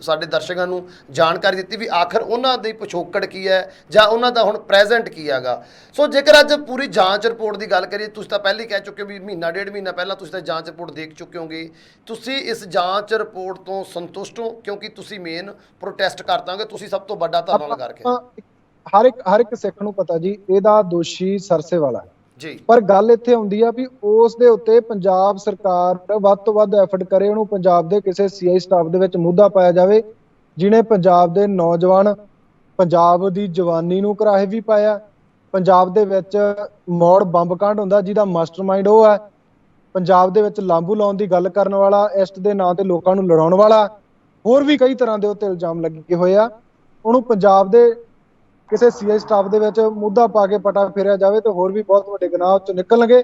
ਸਾਡੇ ਦਰਸ਼ਕਾਂ ਨੂੰ ਜਾਣਕਾਰੀ ਦਿੱਤੀ ਵੀ ਆਖਰ ਉਹਨਾਂ ਦੀ ਪਿਛੋਕੜ ਕੀ ਹੈ ਜਾਂ ਉਹਨਾਂ ਦਾ ਹੁਣ ਪ੍ਰੈਜ਼ੈਂਟ ਕੀ ਹੈਗਾ। ਸੋ ਜੇਕਰ ਅੱਜ ਪੂਰੀ ਜਾਂਚ ਰਿਪੋਰਟ ਦੀ ਗੱਲ ਕਰੀਏ, ਤੁਸੀਂ ਤਾਂ ਪਹਿਲਾਂ ਹੀ ਕਹਿ ਚੁੱਕੇ ਹੋ ਵੀ ਮਹੀਨਾ 1.5 ਮਹੀਨਾ ਪਹਿਲਾਂ ਤੁਸੀਂ ਤਾਂ ਜਾਂਚ ਰਿਪੋਰਟ ਦੇਖ ਚੁੱਕੇ ਹੋਗੇ। ਤੁਸੀਂ ਇਸ ਜਾਂਚ ਰਿਪੋਰਟ ਤੋਂ ਸੰਤੁਸ਼ਟ ਹੋ? ਕਿਉਂਕਿ ਤੁਸੀਂ ਮੇਨ ਪ੍ਰੋਟੈਸਟ ਕਰਤਾ ਹੋਗੇ, ਤੁਸੀਂ ਸਭ ਤੋਂ ਵੱਡਾ ਧਰਨਾ ਲਗਾ ਰੱਖਿਆ। ਹਰ ਇੱਕ ਸਿੱਖ ਨੂੰ ਪਤਾ ਜੀ ਇਹਦਾ ਦੋਸ਼ੀ ਸਰਸੇ ਵਾਲਾ ਜੀ, ਪਰ ਗੱਲ ਇੱਥੇ ਆਉਂਦੀ ਆ ਵੀ ਉਸ ਦੇ ਉੱਤੇ ਪੰਜਾਬ ਸਰਕਾਰ ਵੱਧ ਤੋਂ ਵੱਧ ਐਫਰਟ ਕਰੇ, ਉਹਨੂੰ ਪੰਜਾਬ ਦੇ ਕਿਸੇ ਸੀਆਈ ਸਟਾਫ ਦੇ ਵਿੱਚ ਮੁੱਦਾ ਪਾਇਆ ਜਾਵੇ, ਜਿਹਨੇ ਪੰਜਾਬ ਦੇ ਨੌਜਵਾਨ, ਪੰਜਾਬ ਦੀ ਜਵਾਨੀ ਨੂੰ ਘਰਾਹੇ ਵੀ ਪਾਇਆ। ਪੰਜਾਬ ਦੇ ਵਿੱਚ ਮੌੜ ਬੰਬ ਕਾਂਡ ਹੁੰਦਾ ਜਿਹਦਾ ਮਾਸਟਰਮਾਈਂਡ ਉਹ ਹੈ। ਪੰਜਾਬ ਦੇ ਵਿੱਚ ਲਾਂਬੂ ਲਾਉਣ ਦੀ ਗੱਲ ਕਰਨ ਵਾਲਾ, ਐਸਟ ਦੇ ਨਾਂ ਤੇ ਲੋਕਾਂ ਨੂੰ ਲੜਾਉਣ ਵਾਲਾ, ਹੋਰ ਵੀ ਕਈ ਤਰ੍ਹਾਂ ਦੇ ਉੱਤੇ ਇਲਜ਼ਾਮ ਲੱਗੇ ਹੋਏ ਆ। ਉਹਨੂੰ ਪੰਜਾਬ ਦੇ ਕਿਸੇ ਸੀਆਈ ਸਟਾਫ ਦੇ ਵਿੱਚ ਮੁੱਦਾ ਪਾ ਕੇ ਪਟਾ ਫੇਰਿਆ ਜਾਵੇ ਤੇ ਹੋਰ ਵੀ ਬਹੁਤ ਵੱਡੇ ਗੁਨਾਹ ਚ ਨਿਕਲਣਗੇ।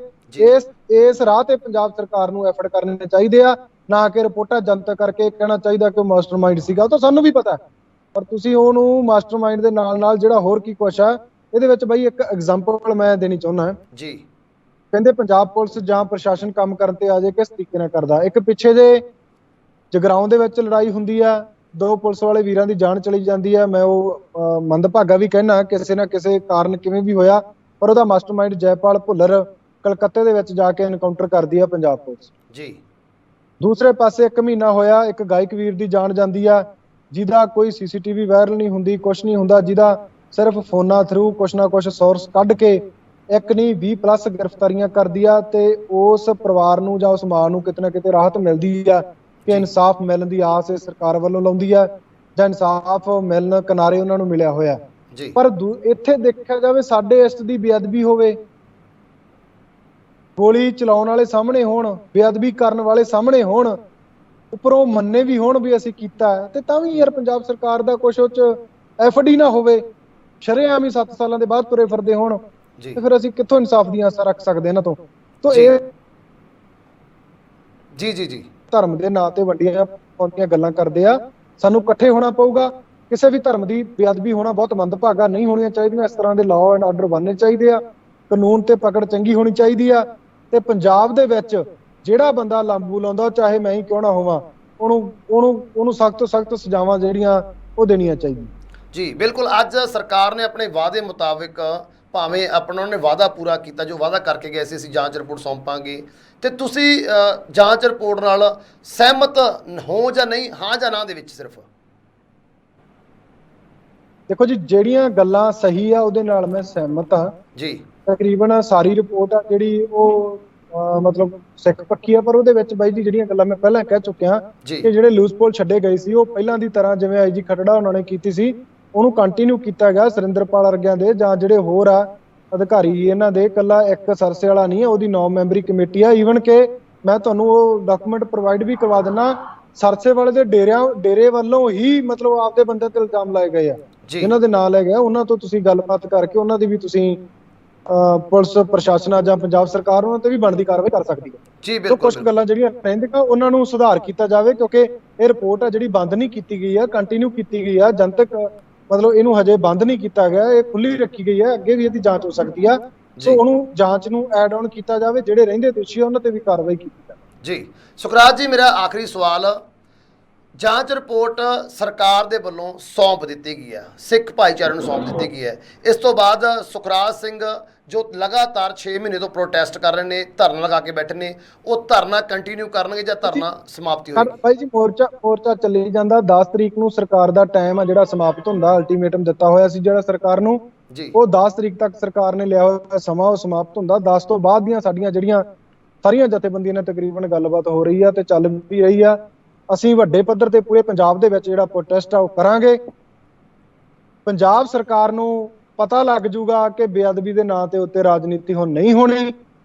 ਇਸ ਰਾਹ ਤੇ ਪੰਜਾਬ ਸਰਕਾਰ ਨੂੰ ਐਫਰਟ ਕਰਨੇ ਚਾਹੀਦੇ ਆ, ਨਾ ਕਿ ਰਿਪੋਰਟਾਂ ਜਨਤਕ ਕਰਕੇ ਕਹਿਣਾ ਚਾਹੀਦਾ ਕਿ ਮਾਸਟਰਮਾਈਂਡ ਸੀਗਾ। ਉਹ ਤਾਂ ਸਾਨੂੰ ਵੀ ਪਤਾ, ਪਰ ਤੁਸੀਂ ਉਹਨੂੰ ਮਾਸਟਰਮਾਈਂਡ ਦੇ ਨਾਲ ਨਾਲ ਜਿਹੜਾ ਹੋਰ ਕੀ ਕੁਛ ਆ ਇਹਦੇ ਵਿੱਚ ਬਾਈ ਇੱਕ ਐਗਜ਼ਾਮਪਲ ਮੈਂ ਦੇਣੀ ਚਾਹੁੰਦਾ ਜੀ। ਕਹਿੰਦੇ ਪੰਜਾਬ ਪੁਲਿਸ ਜਾਂ ਪ੍ਰਸ਼ਾਸਨ ਕੰਮ ਕਰਨ ਤੇ ਆ ਜੇ ਕਿਸ ਤਰੀਕੇ ਨਾਲ ਕਰਦਾ। ਇੱਕ ਪਿੱਛੇ ਜੇ ਜਗਰਾਉਂ ਦੇ ਵਿੱਚ ਲੜਾਈ ਹੁੰਦੀ ਆ, 2 ਪੁਲਿਸ ਵਾਲੇ ਵੀਰਾਂ ਦੀ ਜਾਨ ਚਲੀ ਜਾਂਦੀ ਹੈ। ਮੈਂ ਉਹ ਮੰਦਭਾਗਾ ਵੀ ਕਹਿਣਾ, ਕਿਸੇ ਨਾ ਕਿਸੇ ਕਾਰਨ ਕਿਵੇਂ ਵੀ ਹੋਇਆ, ਪਰ ਉਹਦਾ ਮਾਸਟਰਮਾਈਂਡ ਜੈਪਾਲ ਭੁੱਲਰ ਕਲਕੱਤੇ ਦੇ ਵਿੱਚ ਜਾ ਕੇ ਐਨਕਾਊਂਟਰ ਕਰਦੀ ਆ ਪੰਜਾਬ ਪੁਲਿਸ। ਜੀ। ਦੂਸਰੇ ਪਾਸੇ 1 ਮਹੀਨਾ ਹੋਇਆ ਇੱਕ ਗਾਇਕ ਵੀਰ ਦੀ ਜਾਨ ਜਾਂਦੀ ਆ, ਜਿਹਦਾ ਕੋਈ ਸੀਸੀਟੀਵੀ ਵਾਇਰਲ ਨਹੀਂ ਹੁੰਦੀ, ਕੁਛ ਨਹੀਂ ਹੁੰਦਾ, ਜਿਹਦਾ ਸਿਰਫ ਫੋਨਾਂ ਥਰੂ ਕੁਛ ਨਾ ਕੁਛ ਸੋਰਸ ਕੱਢ ਕੇ ਇੱਕ ਨਹੀਂ 20+ ਗ੍ਰਿਫਤਾਰੀਆਂ ਕਰਦੀ ਆ, ਤੇ ਉਸ ਪਰਿਵਾਰ ਨੂੰ ਜਾਂ ਉਸ ਮਾਂ ਨੂੰ ਕਿਤੇ ਨਾ ਕਿਤੇ ਰਾਹਤ ਮਿਲਦੀ ਆ ਕਿ ਇਨਸਾਫ ਮਿਲਣ ਦੀ ਆਸ ਇਸ ਸਰਕਾਰ ਵੱਲੋਂ ਲਾਉਂਦੀ ਆ, ਜਾਂ ਇਨਸਾਫ ਮਿਲਣ ਕਿਨਾਰੇ ਉਹਨਾਂ ਨੂੰ ਮਿਲਿਆ ਹੋਇਆ। ਪਰ ਇੱਥੇ ਦੇਖਿਆ ਜਾਵੇ ਸਾਡੇ ਇਸ ਦੀ ਬੇਅਦਬੀ ਹੋਵੇ, ਗੋਲੀ ਚਲਾਉਣ ਵਾਲੇ ਸਾਹਮਣੇ ਹੋਣ, ਬੇਅਦਬੀ ਕਰਨ ਵਾਲੇ ਸਾਹਮਣੇ ਹੋਣ, ਉੱਪਰੋਂ ਮੰਨੇ ਵੀ ਹੋਣ ਵੀ ਅਸੀਂ ਕੀਤਾ, ਤੇ ਤਾਂ ਵੀ ਯਾਰ ਪੰਜਾਬ ਸਰਕਾਰ ਦਾ ਕੁਛ ਉਹ 'ਚ ਐਫਡੀ ਨਾ ਹੋਵੇ, ਸ਼ਰੇਆਮ ਹੀ 7 ਸਾਲਾਂ ਦੇ ਬਾਅਦ ਤੁਰੇ ਫਿਰਦੇ ਹੋਣ, ਤੇ ਫਿਰ ਅਸੀਂ ਕਿੱਥੋਂ ਇਨਸਾਫ ਦੀਆਂ ਆਸਾਂ ਰੱਖ ਸਕਦੇ ਇਹਨਾਂ ਤੋਂ? ਤਾਂ ਇਹ ਜੀ ਧਰਮ ਦੇ ਨਾਂ ਤੇ ਵੱਡੀਆਂ ਪੌਂਦੀਆਂ ਗੱਲਾਂ ਕਰਦੇ ਆ। ਸਾਨੂੰ ਇਕੱਠੇ ਹੋਣਾ ਪਊਗਾ। ਕਿਸੇ ਵੀ ਧਰਮ ਦੀ ਬੇਅਦਬੀ ਹੋਣਾ ਬਹੁਤ ਮੰਦਭਾਗਾ, ਨਹੀਂ ਹੋਣੀਆਂ ਚਾਹੀਦੀਆਂ। ਇਸ ਤਰ੍ਹਾਂ ਦੇ ਲਾਅ ਐਂਡ ਆਰਡਰ ਬਣਨੇ ਚਾਹੀਦੇ ਆ, ਕਾਨੂੰਨ ਤੇ ਪਕੜ ਚੰਗੀ ਹੋਣੀ ਚਾਹੀਦੀ ਆ, ਤੇ ਪੰਜਾਬ ਦੇ ਵਿੱਚ ਜਿਹੜਾ ਬੰਦਾ ਲਾਂਬੂ ਲਾਉਂਦਾ, ਚਾਹੇ ਮੈਂ ਹੀ ਕਿਉਂ ਨਾ ਹੋਵਾਂ, ਉਹਨੂੰ ਸਖਤ ਤੋਂ ਸਖਤ ਸਜ਼ਾਵਾਂ ਜਿਹੜੀਆਂ ਉਹ ਦੇਣੀਆਂ ਚਾਹੀਦੀਆਂ। ਜੀ ਬਿਲਕੁਲ। ਅੱਜ ਸਰਕਾਰ ਨੇ ਆਪਣੇ ਵਾਅਦੇ ਮੁਤਾਬਿਕ ਭਾਵੇਂ ਆਪਣਾ ਉਹਨੇ ਵਾਅਦਾ ਪੂਰਾ ਕੀਤਾ, ਜੋ ਵਾਅਦਾ ਕਰਕੇ ਗਏ ਸੀ ਅਸੀਂ ਜਾਂਚ ਰਿਪੋਰਟ ਸੌਂਪਾਂਗੇ, ਤੇ ਤੁਸੀਂ ਜਾਂਚ ਰਿਪੋਰਟ ਨਾਲ ਸਹਿਮਤ ਹੋ ਜਾਂ ਨਹੀਂ, ਹਾਂ ਜਾਂ ਨਾ ਦੇ ਵਿੱਚ ਸਿਰਫ? ਦੇਖੋ ਜੀ, ਜਿਹੜੀਆਂ ਗੱਲਾਂ ਸਹੀ ਆ ਉਹਦੇ ਨਾਲ ਮੈਂ ਸਹਿਮਤ ਹਾਂ ਜੀ। ਤਕਰੀਬਨ ਸਾਰੀ ਰਿਪੋਰਟ ਆ ਜਿਹੜੀ ਉਹ ਮਤਲਬ ਸਿੱਖ ਪੱਖੀ ਆ, ਪਰ ਉਹਦੇ ਵਿੱਚ ਬਾਈ ਜੀ ਜਿਹੜੀਆਂ ਗੱਲਾਂ ਮੈਂ ਪਹਿਲਾਂ ਕਹਿ ਚੁੱਕਿਆ ਕਿ ਜਿਹੜੇ ਲੂਜ਼ ਪੋਲ ਛੱਡੇ ਗਏ ਸੀ ਉਹ ਪਹਿਲਾਂ ਦੀ ਤਰ੍ਹਾਂ ਜਿਵੇਂ ਆਈਜੀ ਖਰੜਾ ਉਹਨਾਂ ਨੇ ਕੀਤੀ ਸੀ ਉਹਨੂੰ ਕੰਟੀਨਿਊ ਕੀਤਾ ਗਿਆ। ਸੁਰਿੰਦਰਪਾਲ ਵਰਗਿਆਂ ਦੇ ਜਾਂ ਜਿਹੜੇ ਹੋਰ ਆ ਅਧਿਕਾਰੀ ਇਹਨਾਂ ਦੇ, ਇਕੱਲਾ ਇੱਕ ਸਰਸੇ ਵਾਲਾ ਨਹੀਂ ਹੈ, ਉਹਦੀ 9 ਮੈਂਬਰੀ ਕਮੇਟੀ ਆ। ਈਵਨ ਕਿ ਮੈਂ ਤੁਹਾਨੂੰ ਉਹ ਡਾਕੂਮੈਂਟ ਪ੍ਰੋਵਾਈਡ ਵੀ ਕਰਵਾ ਦਿੰਦਾ, ਸਰਸੇ ਵਾਲੇ ਦੇ ਡੇਰੇ ਵੱਲੋਂ ਹੀ ਮਤਲਬ ਆਪਦੇ ਬੰਦੇ ਤੇ ਇਲਜ਼ਾਮ ਲਾਏ ਗਏ ਆ, ਜਿਨ੍ਹਾਂ ਦੇ ਨਾਂ ਲੈ ਗਿਆ। ਉਹਨਾਂ ਤੋਂ ਤੁਸੀਂ ਗੱਲਬਾਤ ਕਰਕੇ ਉਹਨਾਂ ਦੀ ਵੀ ਤੁਸੀਂ ਪੁਲਿਸ ਪ੍ਰਸ਼ਾਸਨ ਜਾਂ ਪੰਜਾਬ ਸਰਕਾਰ ਉਹਨਾਂ ਤੇ ਵੀ ਬਣਦੀ ਕਾਰਵਾਈ ਕਰ ਸਕਦੀ ਹੈ। ਜੀ ਬਿਲਕੁਲ। ਕੁਝ ਗੱਲਾਂ ਜਿਹੜੀਆਂ ਰਹਿੰਦੀਆਂ ਉਹਨਾਂ ਨੂੰ ਸੁਧਾਰ ਕੀਤਾ ਜਾਵੇ, ਕਿਉਂਕਿ ਇਹ ਰਿਪੋਰਟ ਆ ਜਿਹੜੀ ਬੰਦ ਨਹੀਂ ਕੀਤੀ ਗਈ ਆ, ਕੰਟੀਨਿਊ ਕੀਤੀ ਗਈ ਆ। ਜਨਤਕ ਮਤਲਬ ਇਹਨੂੰ ਹਜੇ ਬੰਦ ਨਹੀਂ ਕੀਤਾ ਗਿਆ, ਇਹ ਖੁੱਲੀ ਰੱਖੀ ਗਈ ਹੈ, ਅੱਗੇ ਵੀ ਇਹਦੀ ਜਾਂਚ ਹੋ ਸਕਦੀ ਆ। ਸੋ ਉਹਨੂੰ ਜਾਂਚ ਨੂੰ ਐਡ ਆਨ ਕੀਤਾ ਜਾਵੇ, ਜਿਹੜੇ ਰਹਿੰਦੇ ਦੋਸ਼ੀ ਉਹਨਾਂ ਤੇ ਵੀ ਕਾਰਵਾਈ ਕੀਤੀ ਜਾਵੇ। ਜੀ ਸੁਖਰਾਜ ਜੀ, ਮੇਰਾ ਆਖਰੀ ਸਵਾਲ, ਜਾਂਚ ਰਿਪੋਰਟ ਸਰਕਾਰ ਦੇ ਵੱਲੋਂ ਸੌਂਪ ਦਿੱਤੀ ਗਈ ਹੈ, ਸਿੱਖ ਭਾਈਚਾਰੇ ਨੂੰ ਸੌਂਪ ਦਿੱਤੀ ਗਈ ਹੈ। ਇਸ ਤੋਂ ਬਾਅਦ ਸੁਖਰਾਜ ਸਿੰਘ ਜੋ ਲਗਾਤਾਰ 6 ਮਹੀਨੇ ਤੋਂ ਪ੍ਰੋਟੈਸਟ ਕਰ ਰਹੇ ਨੇ, ਧਰਨਾ ਲਗਾ ਕੇ ਬੈਠੇ ਨੇ, ਉਹ ਧਰਨਾ ਕੰਟੀਨਿਊ ਕਰਨਗੇ ਜਾਂ ਧਰਨਾ ਸਮਾਪਤੀ ਹੋਏਗੀ? ਭਾਈ ਜੀ ਮੋਰਚਾ ਚੱਲੀ ਜਾਂਦਾ। 10 ਤਰੀਕ ਨੂੰ ਸਰਕਾਰ ਦਾ ਟਾਈਮ ਆ ਜਿਹੜਾ ਸਮਾਪਤ ਹੁੰਦਾ, ਅਲਟੀਮੇਟਮ ਦਿੱਤਾ ਹੋਇਆ ਸੀ ਜਿਹੜਾ ਸਰਕਾਰ ਨੂੰ, ਉਹ 10 ਤਰੀਕ ਤੱਕ ਸਰਕਾਰ ਨੇ ਲਿਆ ਹੋਇਆ ਸਮਾਂ, ਉਹ ਸਮਾਪਤ ਹੁੰਦਾ। 10 ਤੋਂ ਬਾਅਦ ਦੀਆਂ ਸਾਡੀਆਂ ਜਿਹੜੀਆਂ ਸਾਰੀਆਂ ਜਥੇਬੰਦੀਆਂ ਨੇ ਤਕਰੀਬਨ ਗੱਲਬਾਤ ਹੋ ਰਹੀ ਆ ਤੇ ਚੱਲ ਵੀ ਰਹੀ ਆ। ਅਸੀਂ ਵੱਡੇ ਪੱਧਰ ਤੇ ਪੂਰੇ ਪੰਜਾਬ ਦੇ ਵਿੱਚ ਜਿਹੜਾ ਪ੍ਰੋਟੈਸਟ ਆ ਉਹ ਕਰਾਂਗੇ। ਪੰਜਾਬ ਸਰਕਾਰ ਨੂੰ ਪਤਾ ਲੱਗ ਜੂਗਾ ਕਿ ਬੇਅਦਬੀ ਦੇ ਨਾਂ ਤੇ ਉੱਤੇ ਰਾਜਨੀਤੀ ਹੁਣ ਨਹੀਂ ਹੋਣੀ,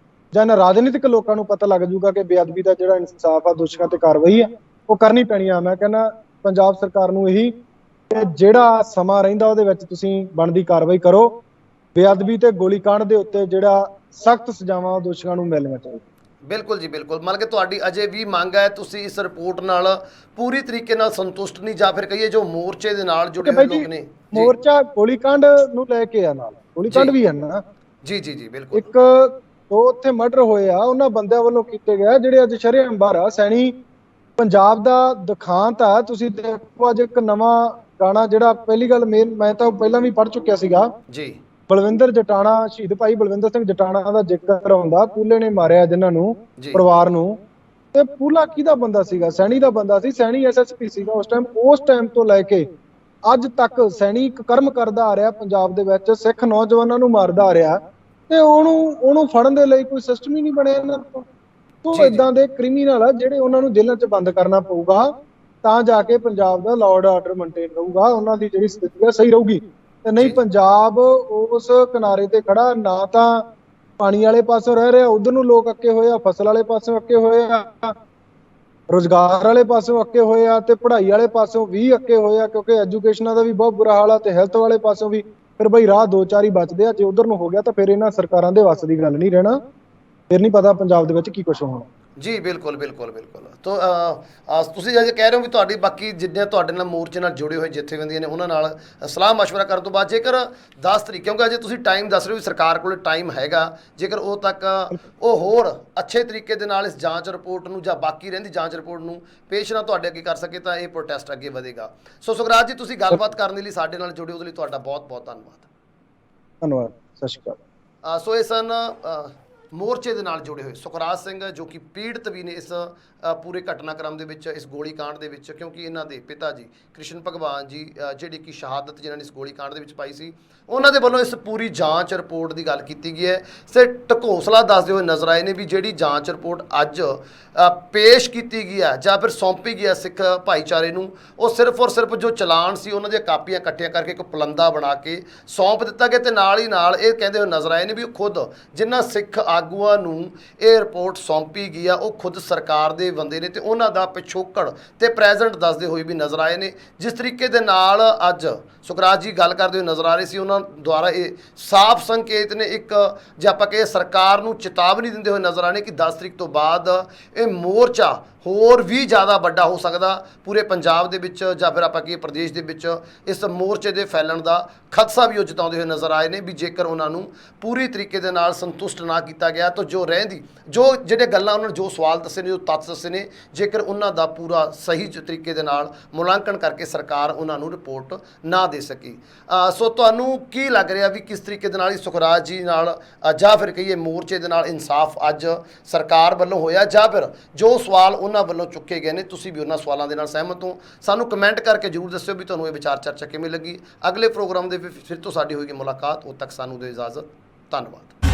ਜਾਂ ਰਾਜਨੀਤਿਕ ਲੋਕਾਂ ਨੂੰ ਪਤਾ ਲੱਗ ਜੂਗਾ ਕਿ ਬੇਅਦਬੀ ਦਾ ਜਿਹੜਾ ਇਨਸਾਫ ਆ, ਦੋਸ਼ੀਆਂ ਤੇ ਕਾਰਵਾਈ ਆ ਉਹ ਕਰਨੀ ਪੈਣੀ ਆ। ਮੈਂ ਕਹਿੰਦਾ ਪੰਜਾਬ ਸਰਕਾਰ ਨੂੰ ਇਹੀ ਕਿ ਜਿਹੜਾ ਸਮਾਂ ਰਹਿੰਦਾ ਉਹਦੇ ਵਿੱਚ ਤੁਸੀਂ ਬਣਦੀ ਕਾਰਵਾਈ ਕਰੋ। ਬੇਅਦਬੀ ਤੇ ਗੋਲੀकांड ਦੇ ਉੱਤੇ ਜਿਹੜਾ ਸਖਤ ਸਜ਼ਾਵਾਂ ਦੋਸ਼ੀਆਂ ਨੂੰ ਮਿਲਣੀਆਂ ਚਾਹੀਦੀਆਂ। ਬਿਲਕੁਲ ਜੀ ਬਿਲਕੁਲ। ਮਤਲਬ ਕਿ ਤੁਹਾਡੀ ਅਜੇ ਵੀ ਮੰਗ ਹੈ, ਤੁਸੀਂ ਇਸ ਰਿਪੋਰਟ ਨਾਲ ਪੂਰੀ ਤਰੀਕੇ ਨਾਲ ਸੰਤੁਸ਼ਟ ਨਹੀਂ, ਜਾਂ ਫਿਰ ਕਹੀਏ ਜੋ ਮੋਰਚੇ ਦੇ ਨਾਲ ਜੁੜੇ ਹੋਏ ਲੋਕ ਨੇ? ਮੋਰਚਾ ਗੋਲੀकांड ਨੂੰ ਲੈ ਕੇ ਆ, ਨਾਲ ਗੋਲੀकांड ਵੀ ਹੈ ਨਾ। ਜੀ ਬਿਲਕੁਲ। ਇੱਕ ਦੋ ਉੱਥੇ ਮਰਡਰ ਹੋਏ ਆ, ਉਹਨਾਂ ਬੰਦਿਆਂ ਵੱਲੋਂ ਕੀਤੇ ਗਏ ਜਿਹੜੇ ਅੱਜ ਸ਼ਰੇਆਮ ਬਾਹਰ ਆ। ਸੈਣੀ ਪੰਜਾਬ ਦਾ ਦੁਖਾਂਤ ਆ। ਤੁਸੀਂ ਦੇਖੋ ਅੱਜ ਇੱਕ ਨਵਾਂ ਗਾਣਾ ਜਿਹੜਾ, ਪਹਿਲੀ ਗੱਲ ਮੈਂ ਤਾਂ ਪਹਿਲਾਂ ਵੀ ਪੜ੍ਹ ਚੁੱਕਿਆ ਸੀਗਾ ਜੀ, ਬਲਵਿੰਦਰ ਜਟਾਣਾ, ਸ਼ਹੀਦ ਭਾਈ ਬਲਵਿੰਦਰ ਸਿੰਘ ਜਟਾਣਾ ਦਾ ਜ਼ਿਕਰ ਆਉਂਦਾ। ਪੂਲੇ ਨੇ ਮਾਰਿਆ ਜਿਨ੍ਹਾਂ ਨੂੰ, ਪਰਿਵਾਰ ਨੂੰ, ਤੇ ਪੂਲਾ ਕਿਹਦਾ ਬੰਦਾ ਸੀਗਾ? ਸੈਣੀ ਦਾ ਬੰਦਾ ਸੀ। ਸੈਣੀ ਐਸਐਸਪੀ ਸੀਗਾ ਉਸ ਟਾਈਮ। ਉਸ ਟਾਈਮ ਤੋਂ ਲੈ ਕੇ ਅੱਜ ਤੱਕ ਸੈਣੀ ਇੱਕ ਕਰਮ ਕਰਦਾ ਆ ਰਿਹਾ ਪੰਜਾਬ ਦੇ ਵਿੱਚ, ਸਿੱਖ ਨੌਜਵਾਨਾਂ ਨੂੰ ਮਾਰਦਾ ਆ ਰਿਹਾ, ਤੇ ਉਹਨੂੰ ਫੜਨ ਦੇ ਲਈ ਕੋਈ ਸਿਸਟਮ ਹੀ ਨਹੀਂ ਬਣਿਆ ਇਹਨਾਂ ਤੋਂ। ਤੋਂ ਇਦਾਂ ਦੇ ਕ੍ਰਿਮੀਨਲ ਆ ਜਿਹੜੇ ਉਹਨਾਂ ਨੂੰ ਜੇਲ੍ਹਾਂ 'ਚ ਬੰਦ ਕਰਨਾ ਪਊਗਾ, ਤਾਂ ਜਾ ਕੇ ਪੰਜਾਬ ਦਾ ਲਾਅ ਐਂਡ ਆਰਡਰ ਮੇਨਟੇਨ ਰਹੂਗਾ, ਉਹਨਾਂ ਦੀ ਜਿਹੜੀ ਸਥਿਤੀ ਆ ਸਹੀ ਰਹੂਗੀ। ਤੇ ਨਹੀਂ ਪੰਜਾਬ ਉਸ ਕਿਨਾਰੇ ਤੇ ਖੜਾ, ਨਾ ਤਾਂ ਪਾਣੀ ਵਾਲੇ ਪਾਸੋਂ ਰਹਿ ਰਿਹਾ, ਉਧਰ ਨੂੰ ਲੋਕ ਅੱਕੇ ਹੋਏ ਆ, ਫਸਲ ਵਾਲੇ ਪਾਸੋਂ ਅੱਕੇ ਹੋਏ ਆ, ਰੁਜ਼ਗਾਰ ਵਾਲੇ ਪਾਸੋਂ ਅੱਕੇ ਹੋਏ ਆ, ਤੇ ਪੜ੍ਹਾਈ ਵਾਲੇ ਪਾਸੋਂ ਵੀ ਅੱਕੇ ਹੋਏ ਆ, ਕਿਉਂਕਿ ਐਜੂਕੇਸ਼ਨਾਂ ਦਾ ਵੀ ਬਹੁਤ ਬੁਰਾ ਹਾਲ ਆ, ਤੇ ਹੈਲਥ ਵਾਲੇ ਪਾਸੋਂ ਵੀ। ਫਿਰ ਬਈ ਰਾਹ 2-4 ਹੀ ਬਚਦੇ ਆ। ਜੇ ਉਧਰ ਨੂੰ ਹੋ ਗਿਆ ਤਾਂ ਫਿਰ ਇਹਨਾਂ ਸਰਕਾਰਾਂ ਦੇ ਵੱਸ ਦੀ ਗੱਲ ਨਹੀਂ ਰਹਿਣਾ, ਫਿਰ ਨਹੀਂ ਪਤਾ ਪੰਜਾਬ ਦੇ ਵਿੱਚ ਕੀ ਕੁਛ ਹੋਣਾ। ਜੀ ਬਿਲਕੁਲ। ਤਾਂ ਤੁਸੀਂ ਜੇ ਕਹਿ ਰਹੇ ਹੋ ਵੀ ਤੁਹਾਡੀ ਬਾਕੀ ਜਿੰਨੇ ਤੁਹਾਡੇ ਨਾਲ ਮੋਰਚੇ ਨਾਲ ਜੁੜੇ ਹੋਏ ਜਥੇਬੰਦੀਆਂ ਨੇ ਉਹਨਾਂ ਨਾਲ ਸਲਾਹ ਮਸ਼ਵਰਾ ਕਰਨ ਤੋਂ ਬਾਅਦ, ਜੇਕਰ 10 ਤਰੀਕ, ਕਿਉਂਕਿ ਅਜੇ ਤੁਸੀਂ ਟਾਈਮ ਦੱਸ ਰਹੇ ਹੋ ਵੀ ਸਰਕਾਰ ਕੋਲ ਟਾਈਮ ਹੈਗਾ, ਜੇਕਰ ਉਹ ਤੱਕ ਉਹ ਹੋਰ ਅੱਛੇ ਤਰੀਕੇ ਦੇ ਨਾਲ ਇਸ ਜਾਂਚ ਰਿਪੋਰਟ ਨੂੰ ਜਾਂ ਬਾਕੀ ਰਹਿੰਦੀ ਜਾਂਚ ਰਿਪੋਰਟ ਨੂੰ ਪੇਸ਼ ਨਾ ਤੁਹਾਡੇ ਅੱਗੇ ਕਰ ਸਕੇ, ਤਾਂ ਇਹ ਪ੍ਰੋਟੈਸਟ ਅੱਗੇ ਵਧੇਗਾ। ਸੋ ਸੁਖਰਾਜ ਜੀ, ਤੁਸੀਂ ਗੱਲਬਾਤ ਕਰਨ ਦੇ ਲਈ ਸਾਡੇ ਨਾਲ ਜੁੜੇ, ਉਹਦੇ ਲਈ ਤੁਹਾਡਾ ਬਹੁਤ ਬਹੁਤ ਧੰਨਵਾਦ। ਧੰਨਵਾਦ। ਸਤਿ ਸ਼੍ਰੀ ਅਕਾਲ। ਸੋ ਇਹ ਸਨ ਮੋਰਚੇ ਦੇ ਨਾਲ ਜੁੜੇ ਹੋਏ ਸੁਖਰਾਜ ਸਿੰਘ, ਜੋ ਕਿ ਪੀੜਤ ਵੀ ਨੇ ਇਸ ਪੂਰੇ ਘਟਨਾਕ੍ਰਮ ਦੇ ਵਿੱਚ, ਇਸ ਗੋਲੀकांड ਦੇ ਵਿੱਚ, ਕਿਉਂਕਿ ਇਹਨਾਂ ਦੇ ਪਿਤਾ ਜੀ ਕ੍ਰਿਸ਼ਨ ਭਗਵਾਨ ਜੀ ਜਿਹੜੀ ਕਿ ਸ਼ਹਾਦਤ ਜਿਨ੍ਹਾਂ ਨੇ ਇਸ ਗੋਲੀकांड ਦੇ ਵਿੱਚ ਪਾਈ ਸੀ, ਉਹਨਾਂ ਦੇ ਵੱਲੋਂ ਇਸ ਪੂਰੀ ਜਾਂਚ ਰਿਪੋਰਟ ਦੀ ਗੱਲ ਕੀਤੀ ਗਈ ਹੈ। ਤੇ ਢਕੋਸਲਾ ਦੱਸਦੇ ਹੋਏ ਨਜ਼ਰ ਆਏ ਨੇ ਵੀ ਜਿਹੜੀ ਜਾਂਚ ਰਿਪੋਰਟ ਅੱਜ ਪੇਸ਼ ਕੀਤੀ ਗਈ ਹੈ ਜਾਂ ਫਿਰ ਸੌਂਪੀ ਗਈ ਹੈ ਸਿੱਖ ਭਾਈਚਾਰੇ ਨੂੰ, ਉਹ ਸਿਰਫ ਔਰ ਸਿਰਫ ਜੋ ਚਲਾਨ ਸੀ ਉਹਨਾਂ ਦੀਆਂ ਕਾਪੀਆਂ ਇਕੱਠੀਆਂ ਕਰਕੇ ਇੱਕ ਪਲੰਦਾ ਬਣਾ ਕੇ ਸੌਂਪ ਦਿੱਤਾ ਗਿਆ। ਤੇ ਨਾਲ ਹੀ ਨਾਲ ਇਹ ਕਹਿੰਦੇ ਹੋਏ ਨਜ਼ਰ ਆਏ ਨੇ ਵੀ ਉਹ ਖੁਦ ਜਿਨ੍ਹਾਂ ਸਿੱਖ ਆਗੂਆਂ ਨੂੰ ਇਹ ਰਿਪੋਰਟ ਸੌਂਪੀ ਗਈ ਆ, ਉਹ ਖੁਦ ਸਰਕਾਰ ਦੇ ਬੰਦੇ ਨੇ ਤੇ ਉਹਨਾਂ ਦਾ ਪਿਛੋਕੜ ਤੇ ਪ੍ਰੈਜ਼ੈਂਟ ਦੱਸਦੇ ਹੋਏ ਵੀ ਨਜ਼ਰ ਆਏ ਨੇ। ਜਿਸ ਤਰੀਕੇ ਦੇ ਨਾਲ ਅੱਜ ਸੁਖਰਾਜ ਜੀ ਗੱਲ ਕਰਦੇ ਹੋਏ ਨਜ਼ਰ ਆ ਰਹੇ ਸੀ, ਉਹਨਾਂ ਦੁਆਰਾ ਇਹ ਸਾਫ਼ ਸੰਕੇਤ ਨੇ, ਇੱਕ ਜੇ ਆਪਾਂ ਕਹੀਏ ਸਰਕਾਰ ਨੂੰ ਚੇਤਾਵਨੀ ਦਿੰਦੇ ਹੋਏ ਨਜ਼ਰ ਆਣੇ ਕਿ 10 ਤਰੀਕ ਤੋਂ ਬਾਅਦ ਇਹ ਮੋਰਚਾ ਹੋਰ ਵੀ ਜ਼ਿਆਦਾ ਵੱਡਾ ਹੋ ਸਕਦਾ ਪੂਰੇ ਪੰਜਾਬ ਦੇ ਵਿੱਚ, ਜਾਂ ਫਿਰ ਆਪਾਂ ਕਹੀਏ ਪ੍ਰਦੇਸ਼ ਦੇ ਵਿੱਚ ਇਸ ਮੋਰਚੇ ਦੇ ਫੈਲਣ ਦਾ ਖਦਸ਼ਾ ਵੀ ਉਹ ਜਤਾਉਂਦੇ ਹੋਏ ਨਜ਼ਰ ਆਏ ਨੇ ਵੀ ਜੇਕਰ ਉਹਨਾਂ ਨੂੰ ਪੂਰੀ ਤਰੀਕੇ ਦੇ ਨਾਲ ਸੰਤੁਸ਼ਟ ਨਾ ਕੀਤਾ ਗਿਆ ਤਾਂ ਜੋ ਰਹਿੰਦੀ ਜਿਹੜੇ ਗੱਲਾਂ ਉਹਨਾਂ ਨੇ ਜੋ ਸਵਾਲ ਦੱਸੇ ਨੇ, ਜੋ ਤੱਥ ਦੱਸੇ ਨੇ, ਜੇਕਰ ਉਹਨਾਂ ਦਾ ਪੂਰਾ ਸਹੀ ਤਰੀਕੇ ਦੇ ਨਾਲ ਮੁਲਾਂਕਣ ਕਰਕੇ ਸਰਕਾਰ ਉਹਨਾਂ ਨੂੰ ਰਿਪੋਰਟ ਨਾ ਦੇ ਸਕੀ। ਸੋ ਤੁਹਾਨੂੰ ਕੀ ਲੱਗ ਰਿਹਾ ਵੀ ਕਿਸ ਤਰੀਕੇ ਦੇ ਨਾਲ ਹੀ ਸੁਖਰਾਜ ਜੀ ਨਾਲ ਜਾਂ ਫਿਰ ਕਹੀਏ ਮੋਰਚੇ ਦੇ ਨਾਲ ਇਨਸਾਫ ਅੱਜ ਸਰਕਾਰ ਵੱਲੋਂ ਹੋਇਆ, ਜਾਂ ਫਿਰ ਜੋ ਸਵਾਲ ਉਹਨਾਂ ਵੱਲੋਂ ਚੁੱਕੇ ਗਏ ਨੇ ਤੁਸੀਂ ਵੀ ਉਹਨਾਂ ਸਵਾਲਾਂ ਦੇ ਨਾਲ ਸਹਿਮਤ ਹੋ? ਸਾਨੂੰ ਕਮੈਂਟ ਕਰਕੇ ਜ਼ਰੂਰ ਦੱਸਿਓ ਵੀ ਤੁਹਾਨੂੰ ਇਹ ਵਿਚਾਰ ਚਰਚਾ ਕਿਵੇਂ ਲੱਗੀ। ਅਗਲੇ ਪ੍ਰੋਗਰਾਮ ਦੇ ਵਿੱਚ ਫਿਰ ਤੋਂ ਸਾਡੀ ਹੋਏਗੀ ਮੁਲਾਕਾਤ। ਉਦੋਂ ਤੱਕ ਸਾਨੂੰ ਦਿਓ ਇਜਾਜ਼ਤ। ਧੰਨਵਾਦ।